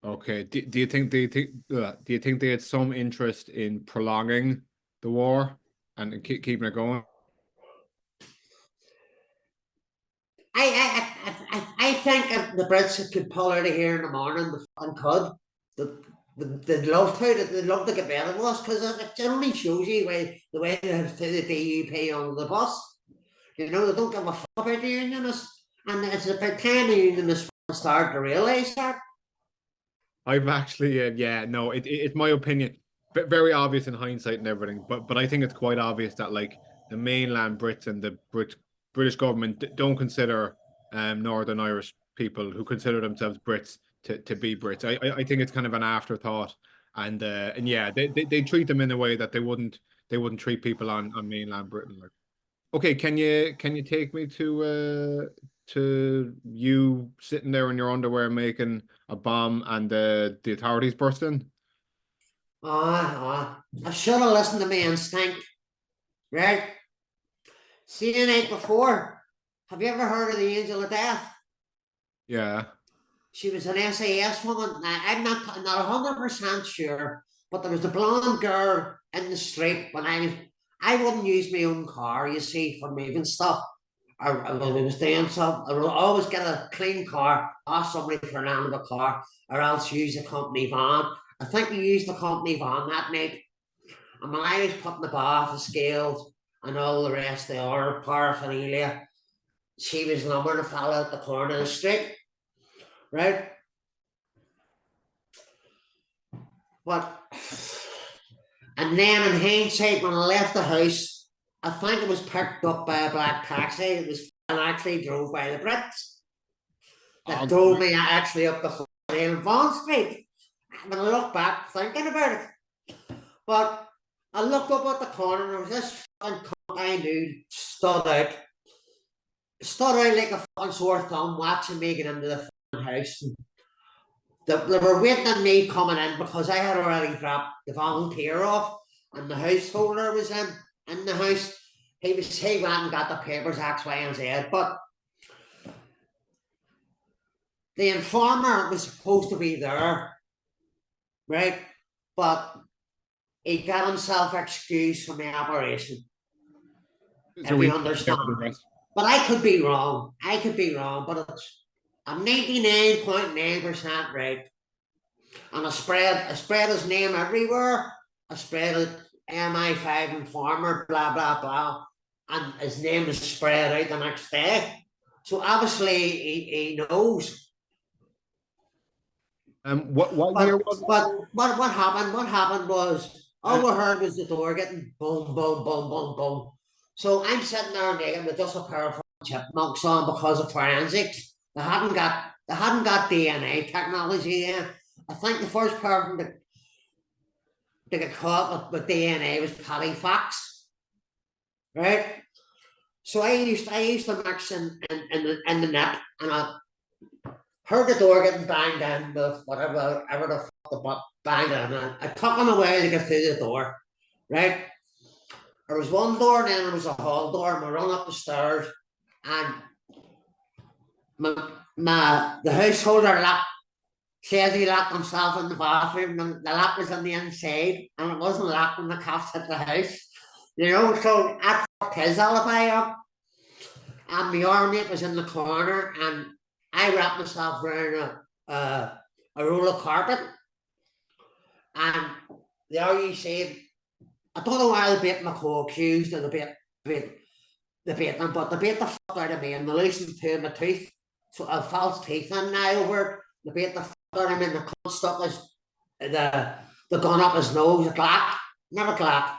Okay. Do you think they had some interest in prolonging the war and keeping it going? I think if the Brits could pull out of here in the morning, the fucking could. They'd love to. They'd love to get rid of us, because it only shows you the way they have the DUP on the bus. You know, they don't give a fuck about the unionists, and it's about time the unionists start to realise that. I've actually, yeah, no, it's my opinion. Very obvious in hindsight and everything, but I think it's quite obvious that like the mainland Brits and the British government don't consider Northern Irish people who consider themselves Brits to be Brits. I think it's kind of an afterthought, and yeah, they treat them in a way that they wouldn't treat people on mainland Britain. Like, okay, can you take me to you sitting there in your underwear making a bomb and the authorities burst in? I should have listened to my instinct, right? See, the night before, have you ever heard of the Angel of Death? Yeah. She was an SAS woman. Now, I'm not 100% sure, but there was a blonde girl in the street when I wouldn't use my own car, you see, for moving stuff. I was doing something. I would always get a clean car, ask somebody for an animal car, or else use a company van. I think we used the company van that night. And when I was putting the bath, the scales, and all the rest of the other paraphernalia, she was lumbering a fella at the corner of the street, right? And then in hindsight, when I left the house, I think it was picked up by a black taxi. It was actually drove by the Brits that drove me actually up the in Vaughan Street. When I look back, thinking about it, but I looked up at the corner and there was this fucking cunt I knew stood out like a fucking sore thumb, watching me get into the fucking house. And they were waiting on me coming in because I had already dropped the volunteer off, and the householder was in the house. He went and got the papers X, Y, and Z. But the informer was supposed to be there, right? But he got himself excused from the operation. So If we you understand. But I could be wrong. But I'm 99.9% right. And I spread his name everywhere. I spread it MI5 Informer, blah, blah, blah. And his name is spread out the next day. So obviously he knows. What year was it? But what happened? What happened was all we heard was the door getting boom, boom, boom, boom, boom. So I'm sitting there naked with just a pair of chipmunks on because of forensics. They hadn't got DNA technology yet. I think the first person to get caught with DNA was Paddy Fox, right? So I used to mix in the net, and I heard the door getting banged in with whatever the fuck the banged in. And I took him away to get through the door, right? There was one door, and then there was a hall door, and I run up the stairs, and the householder says he locked himself in the bathroom, and the lock was on the inside, and it wasn't locked when the cops hit the house. You know, so I fucked his alibi up, and my arm mate was in the corner, and I wrapped myself around a roll of carpet, and the RUC, I don't know why they beat my co-accused, or they beat them, but they beat the fuck out of me, and they loosened two of my teeth, so I have false teeth in now over it. They beat the fuck out of him, and the cunt stuck the gun up his nose, a Glock, never Glock.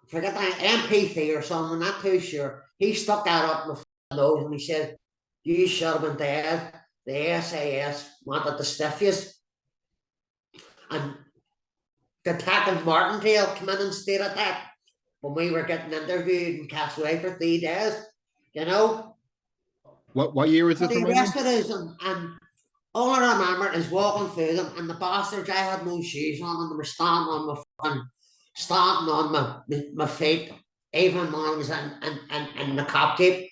Forget that MP3 or something, I'm not too sure. He stuck that up my nose, and he said, "You should have been dead. The SAS wanted to stiff you." And Detective Martindale came in and stated that when we were getting interviewed in Castaway for 3 days, you know. What year was this? The rest of it is, and all I remember is walking through them, and the bastards, I had no shoes on, and they were standing on my feet, even when I was in the cop tape,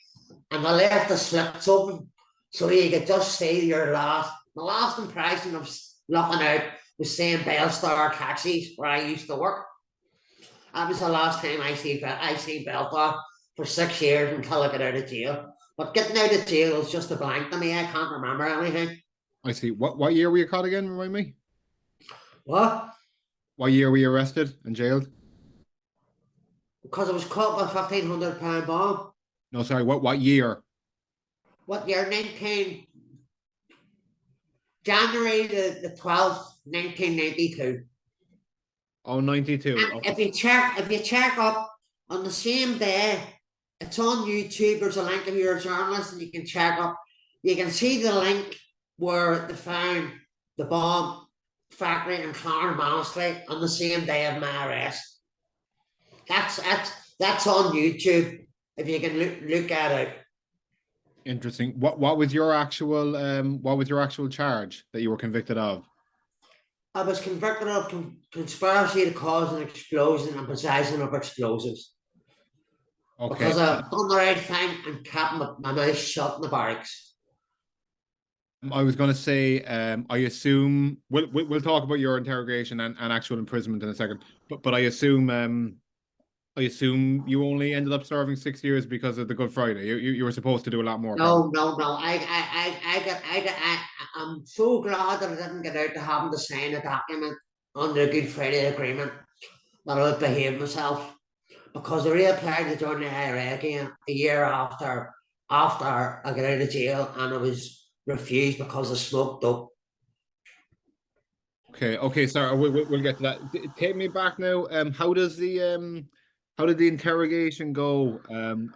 and I left the slips open so you could just see the last impression of looking out was seeing Bellstar taxis where I used to work. That was the last time I see Belfast for 6 years until I got out of jail. But getting out of jail is just a blank to me. I can't remember anything. I see. What year were you caught again? Remind me. What? What year were you arrested and jailed? Because I was caught with a £1,500 bomb. No, sorry. What year? What year? January the 12th, 1992. Oh, 92. And if you check up on the same day, it's on YouTube. There's a link if you're a journalist, and you can check up. You can see the link where they found the bomb factory in Clonmel on the same day of my arrest. That's on YouTube if you can look at it. Interesting. What was your actual charge that you were convicted of? I was convicted of conspiracy to cause an explosion and possession of explosives. Okay. Because I've done the right thing and kept my mouth shut in the barracks. I was going to say, I assume we'll talk about your interrogation and actual imprisonment in a second, but I assume you only ended up serving 6 years because of the Good Friday. You were supposed to do a lot more. No. I'm so glad that I didn't get out to having to sign a document under the Good Friday Agreement that I would behave myself, because I reapplied to join the IRA again a year after I got out of jail, and I was refused because I smoked dope. Okay, sorry, we'll get to that. Take me back now. How did the interrogation go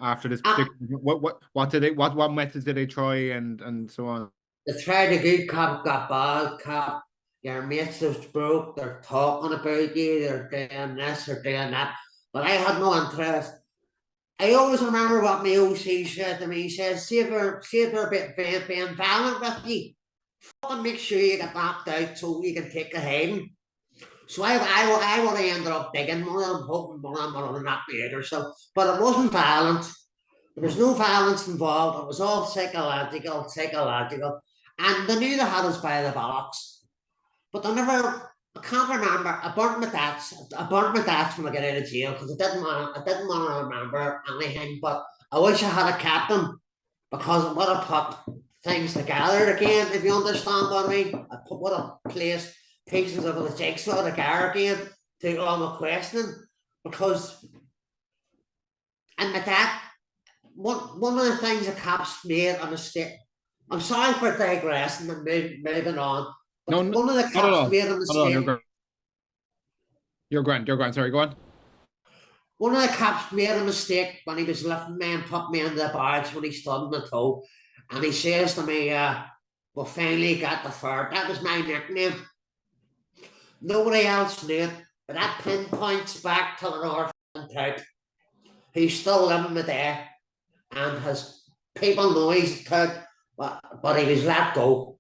after this particular, what methods did they try and so on? They tried a good cop, got bad cop. Your mates was broke, they're talking about you, they're doing this, they're doing that. But I had no interest. I always remember what my OC said to me. He said, see if they're being violent with you, fucking make sure you get knocked out so you can take the heading. So I would have ended up digging one of them, hoping one of them would have knocked me out or so. But it wasn't violent. There was no violence involved. It was all psychological. And they knew they had us by the bollocks. But they never, I can't remember. I burnt my dats when I got out of jail because I didn't want to remember anything. But I wish I had kept them because it would have put things together again, if you understand what I mean. Would have placed pieces of the jigsaw together again to all my questioning. Because, and my dad, one of the things the cops made a mistake. I'm sorry for digressing and moving on. But No, one of the not at cops all. made a Not at all. mistake. You're grand. You're grand. Sorry, go on. One of the cops made a mistake when he was lifting me and put me into the barge when he stood in the toe. And he says to me, we finally got the fur. That was my nickname. Nobody else knew it, but that pinpoints back to an orphan type who's still living with there and has people know he's took, but he was let go.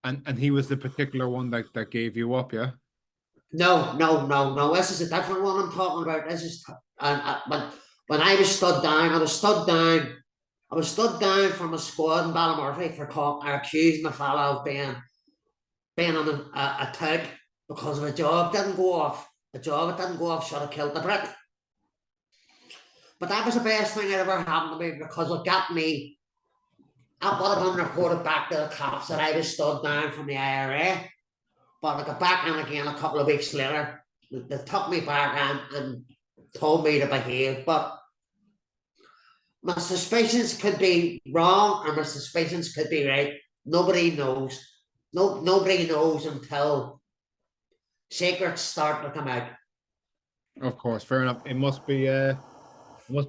And he was the particular one that gave you up, yeah? No. This is a different one I'm talking about. This is when I was stood down, I was stood down from a squad in Ballymurphy for accusing a fellow of being on a tug because of a job didn't go off. A job that didn't go off should have killed the Brit. But that was the best thing that ever happened to me because it got me. That would have been reported back to the cops that I was stood down from the IRA. But I got back in again a couple of weeks later. They took me back and told me to behave. But my suspicions could be wrong or my suspicions could be right. Nobody knows. Nobody knows until secrets start to come out. Of course, fair enough. It must have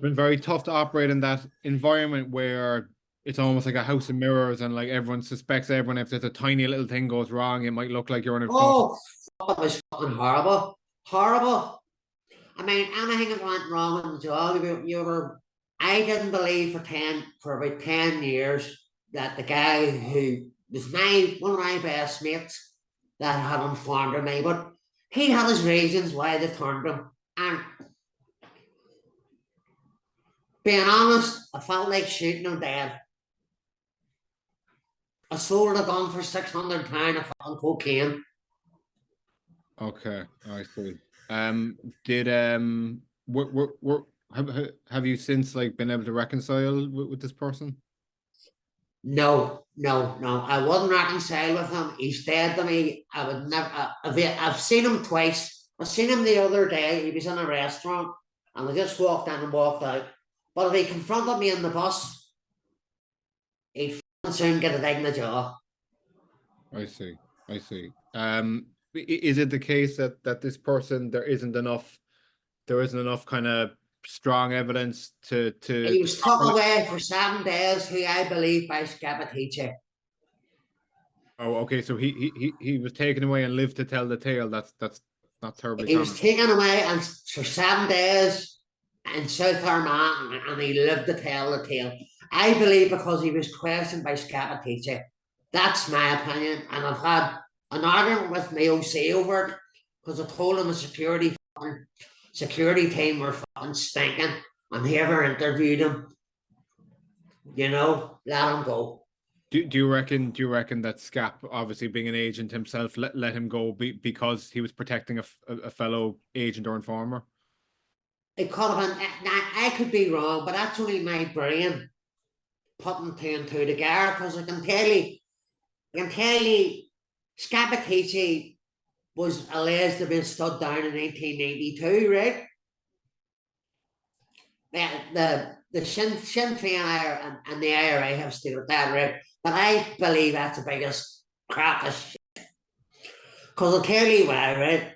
been very tough to operate in that environment where it's almost like a house of mirrors and like everyone suspects everyone. If there's a tiny little thing goes wrong, it might look like you're an informant. Oh, it was fucking horrible. Horrible. I mean, anything that went wrong in the job, I didn't believe for about 10 years that the guy who was one of my best mates that had informed me, but he had his reasons why they turned him. And being honest, I felt like shooting him dead. I sold a gun for £600 of fucking cocaine. Okay, I see. Did have you since like been able to reconcile with this person? No. I wouldn't reconcile with him. He's dead to me. I would never. I've seen him twice. I seen him the other day. He was in a restaurant, and I just walked in and walked out. But if he confronted me in the bus, he'd soon get a dig in the jaw. I see. Is it the case that this person there isn't enough kind of strong evidence to He was tucked away for 7 days, who I believe by Scabatice. Oh, okay. So he was taken away and lived to tell the tale. That's not terribly He common. was taken away and for 7 days in South Armagh, and he lived to tell the tale. I believe because he was questioned by Scabatice. That's my opinion, and I've had an argument with my OC over it because I told him the security team were fucking stinking, and whoever interviewed him, let him go. Do you reckon that Scap, obviously being an agent himself, let him go because he was protecting a fellow agent or informer? It could have been. I could be wrong, but that's only my brain putting two and two together because I can tell you, Scabatice was alleged to have been stood down in 1992, right? The Sinn Féin and the IRA have stated that, right? But I believe that's the biggest crap of shit. Because I'll tell you why, right?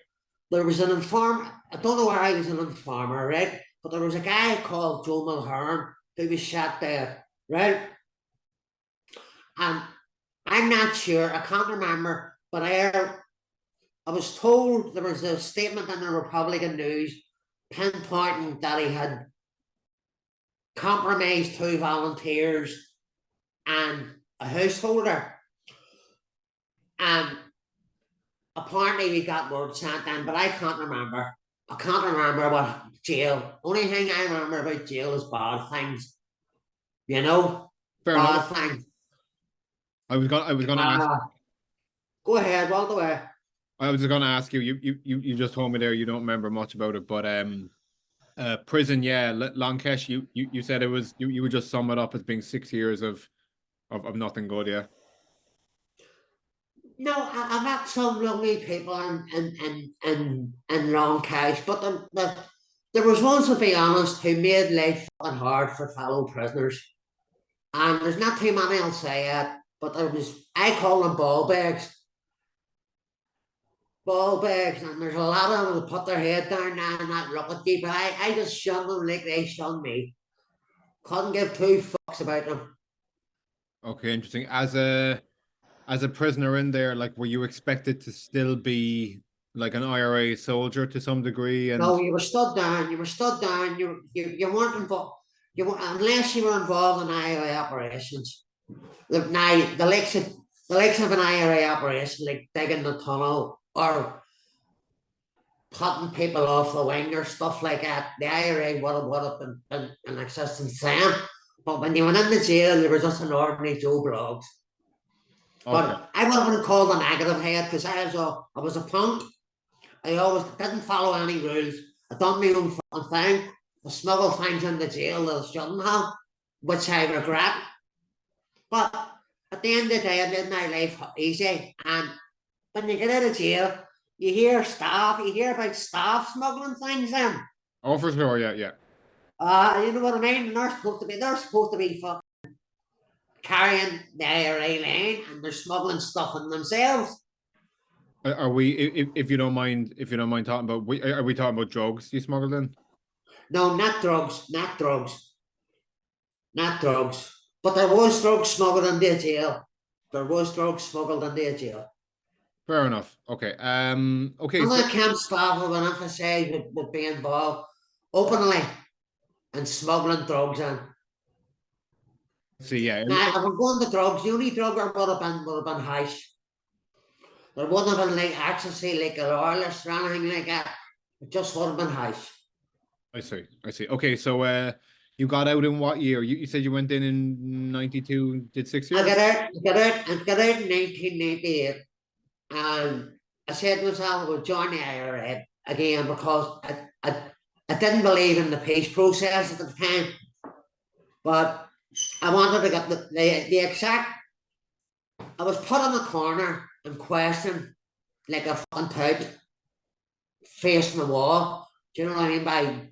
There was an informer, I don't know where I was an informer, right? But there was a guy called Joe Mulhern who was shot dead, right? And I'm not sure, I can't remember, but I was told there was a statement in the Republican news pinpointing that he had compromised 2 volunteers and a householder. And apparently we got word sent in, but I can't remember. I can't remember what jail. Only thing I remember about jail is bad things. You know, Fair bad enough. things. I was gonna ask. Go ahead, walk away. I was gonna ask you. You just told me there you don't remember much about it, but prison. Yeah, Long Kesh. You said it was you would just sum it up as being 6 years of nothing good. Yeah. No, I met some lovely people in Long Kesh, but there was one, to be honest, who made life fucking hard for fellow prisoners. And there's not too many I'll say it, but there was, I call them ball bags. Ball bags, and there's a lot of them that put their head down now and not look at you, but I just shunned them like they shunned me. Couldn't give two fucks about them. Okay, interesting. As a prisoner in there, like, were you expected to still be like an IRA soldier to some degree? And No, you were stood down. You were stood down. You weren't involved. You were, unless you were involved in IRA operations. Now the likes of an IRA operation, like digging the tunnel or cutting people off the wing or stuff like that, the IRA would have been in existence then. But when you went into jail, you were just an ordinary Joe Bloggs. okay, But I would have been called a negative head because I was a punk. I always didn't follow any rules. I done my own fucking thing. I smuggled things into jail that I shouldn't have, which I regret. But at the end of the day, I made my life easy. And when you get out of jail, you hear about staff smuggling things in. oh for sure, yeah, yeah. You know what I mean? And they're supposed to be fucking carrying the IRA lane, and they're smuggling stuff in themselves. Are we, if you don't mind, talking about, are we talking about drugs you smuggled in? No, not drugs, not drugs, not drugs. But there was drugs smuggled into jail. There was drugs smuggled into jail. Fair enough. Okay. Okay. None So of the camp staff would emphasise would be involved openly in smuggling drugs in. see, yeah. Now, if we're going to drugs, the only drug there would have been hash. There wouldn't have been like ecstasy, like a loyalist or anything like that. It just would have been hash. I see. I see. Okay. So you got out in what year? You said you went in 92, did 6 years? I got out in 1998, and I said to myself, I would join the IRA again because I didn't believe in the peace process at the time, but I wanted to get the exact. I was put in the corner and questioned like a fucking tout facing the wall. Do you know what I mean?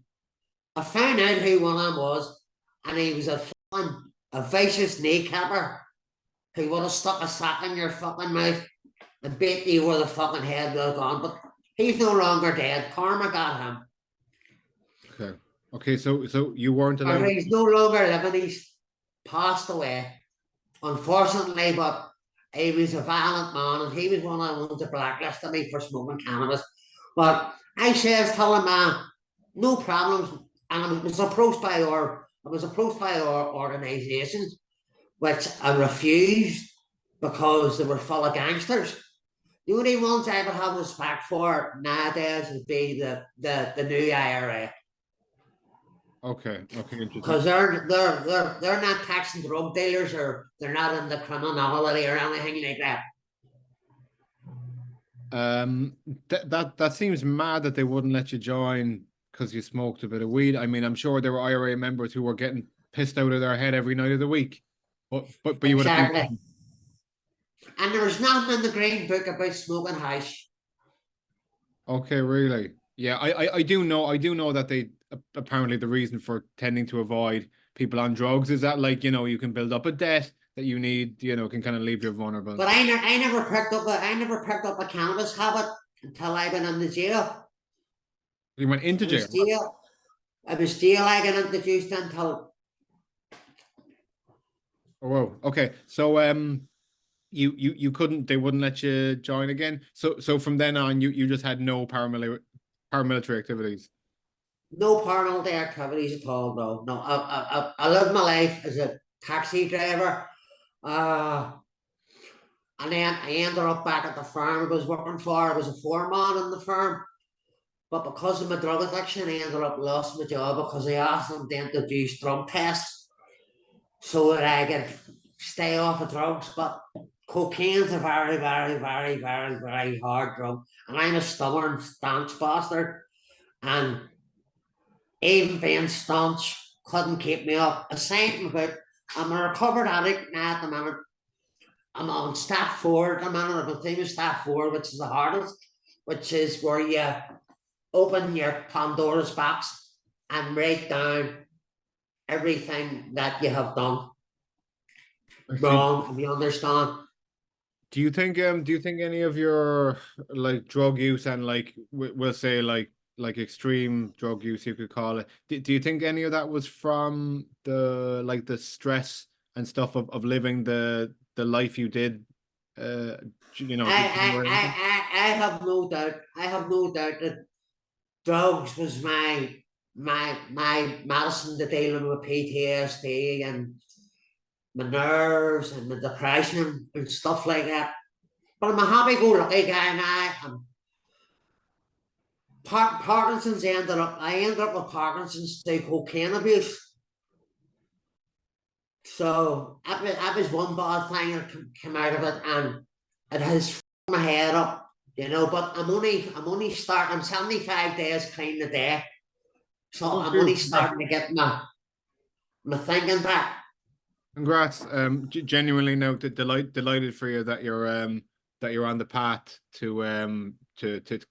I found out who one of them was, and he was a vicious kneecapper who would have stuck a sack in your fucking mouth and beat you where the fucking head was gone. But he's no longer dead. Karma got him. Okay. Okay. So you weren't Or allowed. he's no longer living. He's passed away, unfortunately. But he was a violent man, and he was one of the ones that blacklisted me for smoking cannabis. But I says, tell him, no problems. And I was approached by our organisations, which I refused because they were full of gangsters. The only ones I would have respect for nowadays would be the new IRA. Okay. Okay. Interesting. Because they're not taxing drug dealers, or they're not in the criminality or anything like that. That seems mad that they wouldn't let you join because you smoked a bit of weed. I mean, I'm sure there were IRA members who were getting pissed out of their head every night of the week. But you would have Exactly. been. And there was nothing in the green book about smoking hash. Okay, really? Yeah, I do know that they apparently the reason for tending to avoid people on drugs is that, like, you can build up a debt that you need, can kind of leave you vulnerable. But I never picked up a cannabis habit until I went into jail. You went into jail. I was jail I got introduced until. Oh, whoa. Okay. So you couldn't, they wouldn't let you join again. So from then on you just had no paramilitary activities. No paramilitary activities at all. No. I lived my life as a taxi driver. And then I ended up back at the firm I was working for. I was a foreman in the firm. But because of my drug addiction, I ended up lost my job because I asked them to introduce drug tests so that I could stay off of drugs. But cocaine's a very, very, very, very, very hard drug. And I'm a stubborn, staunch bastard. And even being staunch couldn't keep me up. Aside about, I'm a recovered addict now at the minute. I'm on step 4 at the minute. I'm on step 4, which is the hardest, which is where you open your Pandora's box and write down everything that you have done wrong, if you understand. Do you think any of your like drug use and like we'll say like extreme drug use, you could call it, do you think any of that was from the like the stress and stuff of living the life you did, you know? I have no doubt. I have no doubt that drugs was my medicine to dealing with PTSD and my nerves and my depression and stuff like that. But I'm a happy-go-lucky guy now. Parkinson's I ended up with Parkinson's through cocaine abuse. So that was one bad thing that came out of it, and it has f***ed my head up, you know. But I'm only starting. I'm 75 days clean a day, so I'm only starting to get my thinking back. Congrats. Genuinely now delighted for you that you're on the path to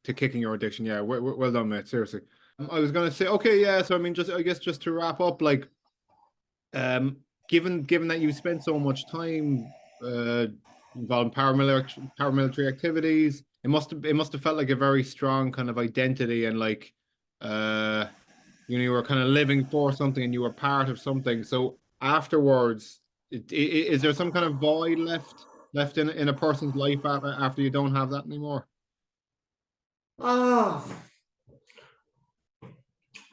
kicking your addiction. Yeah, well done, mate. Seriously. I was gonna say, okay, yeah. So I mean, I guess just to wrap up, like, given that you spent so much time involved in paramilitary activities, it must have felt like a very strong kind of identity, and like, you were kind of living for something and you were part of something. So afterwards, is there some kind of void left in a person's life after you don't have that anymore? Oh,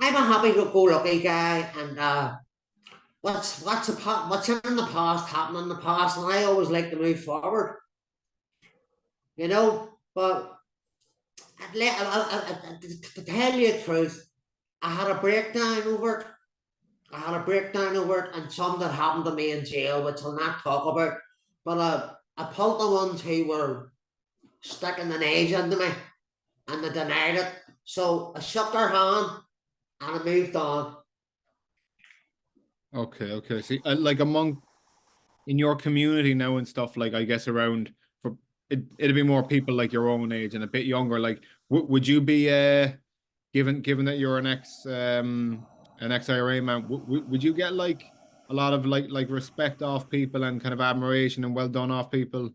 I'm a happy-go-lucky guy, and what's in the past happened in the past, and I always like to move forward, you know. But to tell you the truth, I had a breakdown over it. And something that happened to me in jail, which I'll not talk about. But I pulled the ones who were sticking the knives into me, and they denied it. So I shook their hand and I moved on. Okay. See, like in your community now and stuff, like I guess around for it'd be more people like your own age and a bit younger. Like, would you be given that you're an ex-IRA man, would you get like a lot of like respect off people and kind of admiration and well done off people?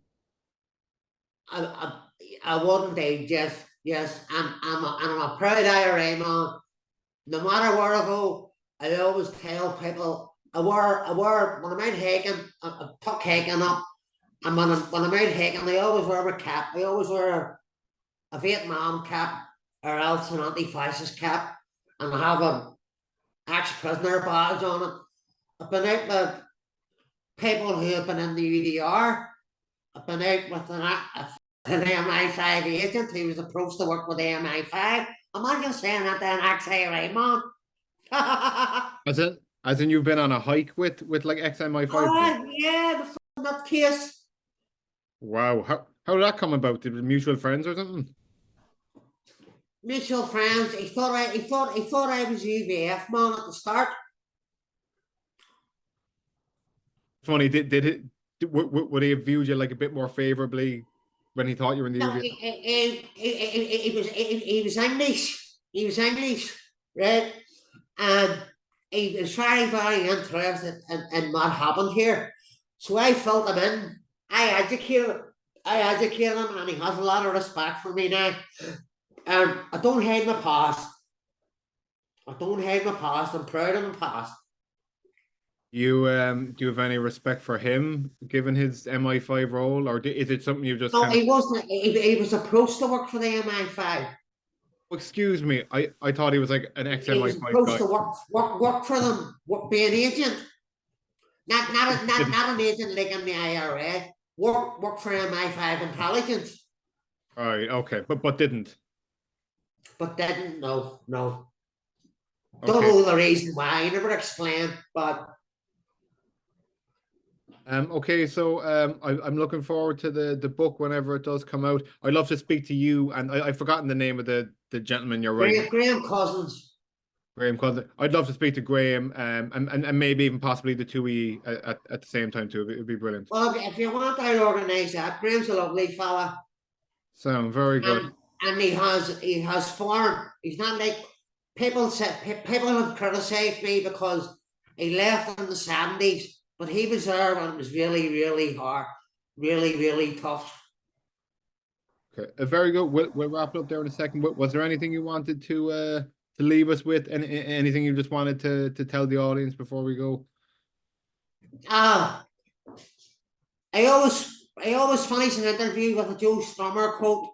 I wouldn't do, yes. I'm a proud IRA man. No matter where I go, I always tell people I wear when I'm out hiking, I tuck hiking up, and when I'm out hiking, I always wear a cap. I always wear a Vietnam cap or else an anti-fascist cap, and I have a ex-prisoner badge on it. I've been out with people who have been in the UDR. I've been out with an MI5 agent who was approached to work with the MI5. Imagine saying that to an ex-IRA man. As in you've been on a hike with like ex-MI5? Oh, yeah, the nut case. Wow. How did that come about? Did it mutual friends or something? Mutual friends. He thought I was UVF man at the start. Funny, would he have viewed you like a bit more favorably when he thought you were in the No, UVF? he was English. He was English, right? And he was very, very interested in what happened here. So I filled him in. I educated him, and he has a lot of respect for me now. And I don't hide my past. I'm proud of my past. You do you have any respect for him given his MI5 role, or is it something you just No, kind of... he wasn't. He was approached to work for the MI5. Excuse me, I thought he was like an He was ex-MI5 approached guy. to work for them, be an agent. Not an agent like in the IRA. work for MI5 intelligence, All right, okay, but didn't. but didn't. No, no. Don't Okay. know the reason why. He never explained, but Okay, so I'm looking forward to the book whenever it does come out. I'd love to speak to you, and I've forgotten the name of the gentleman you're writing. Graham Cousins. Graham Cousin. I'd love to speak to Graham, and maybe even possibly the two at the same time too. It'd be brilliant. Well, if you want, I'll organise that. Graham's a lovely fella, Sound very good. and he has form. He's not like people have criticised me because he left in the 70s, but he was there when it was really, really hard, really, really tough. Okay, very good. We'll wrap it up there in a second. Was there anything you wanted to leave us with? Anything you just wanted to tell the audience before we go? Ah, I always finish an interview with a Joe Strummer quote: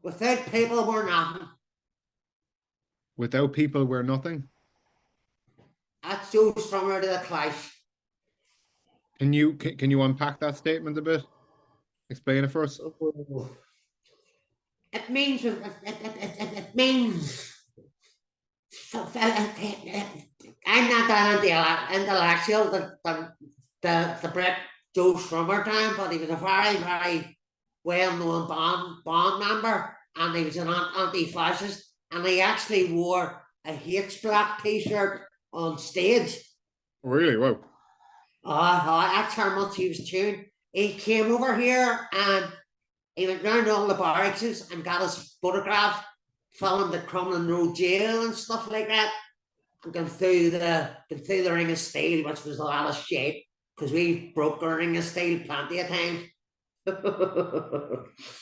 "Without people, we're nothing." Without people, we're nothing. That's Joe Strummer to the Clash. Can you unpack that statement a bit? Explain it for us. It means it means I'm not that intellectual the Brit Joe Strummer time, but he was a very, very well-known band member, and he was an anti-fascist, and he actually wore a Hates Black t-shirt on stage. Really? Wow. That's how much he was tuned. He came over here and he went round all the barracks and got his photograph filmed at Crumlin Road Jail and stuff like that, and gone through the ring of steel, which was a lot of shit because we broke our ring of steel plenty of times.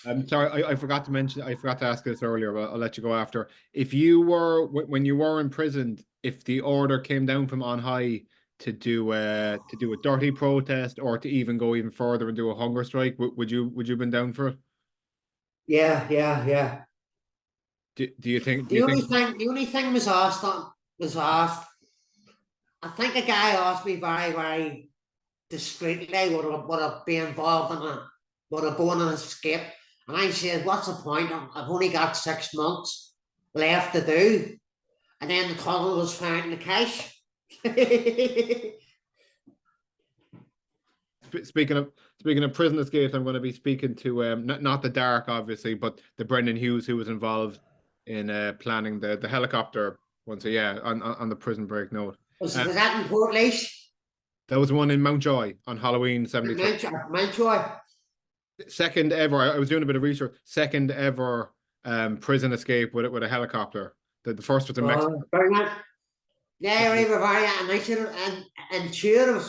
I'm sorry, I forgot to mention. I forgot to ask this earlier, but I'll let you go after. If you were when you were imprisoned, if the order came down from on high to do a dirty protest or to even go even further and do a hunger strike, would you have been down for it? Yeah. Do you think? The only thing was asked. I think a guy asked me very, very discreetly would I be involved in would I go on an escape, and I said, "What's the point? I've only got 6 months left to do." And then the tunnel was found in the cache. Speaking of prison escapes, I'm going to be speaking to not the Dark, obviously, but the Brendan Hughes who was involved in planning the helicopter one. So yeah, on the prison break note. Was that in Portlaoise? That was one in Mountjoy on Halloween '73. Mountjoy. Second ever. I was doing a bit of research. Second ever prison escape with a helicopter. The first was in Mexico. Very nice. Yeah, we were very intuitive.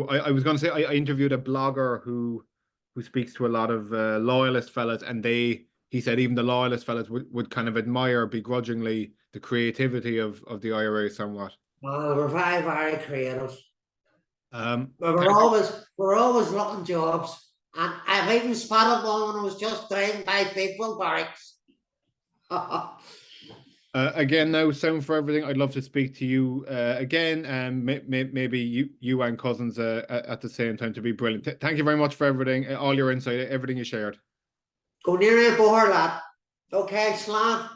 I was going to say I interviewed a blogger who speaks to a lot of loyalist fellas, and he said even the loyalist fellas would kind of admire begrudgingly the creativity of the IRA somewhat. We're very, very creative. But we're always looking jobs, and I've even spotted one when I was just driving by Faithful Barracks. Again, now sound for everything. I'd love to speak to you again, and maybe you and Cousins at the same time to be brilliant. Thank you very much for everything, all your insight, everything you shared. Go near a board, lad. Okay, Slam.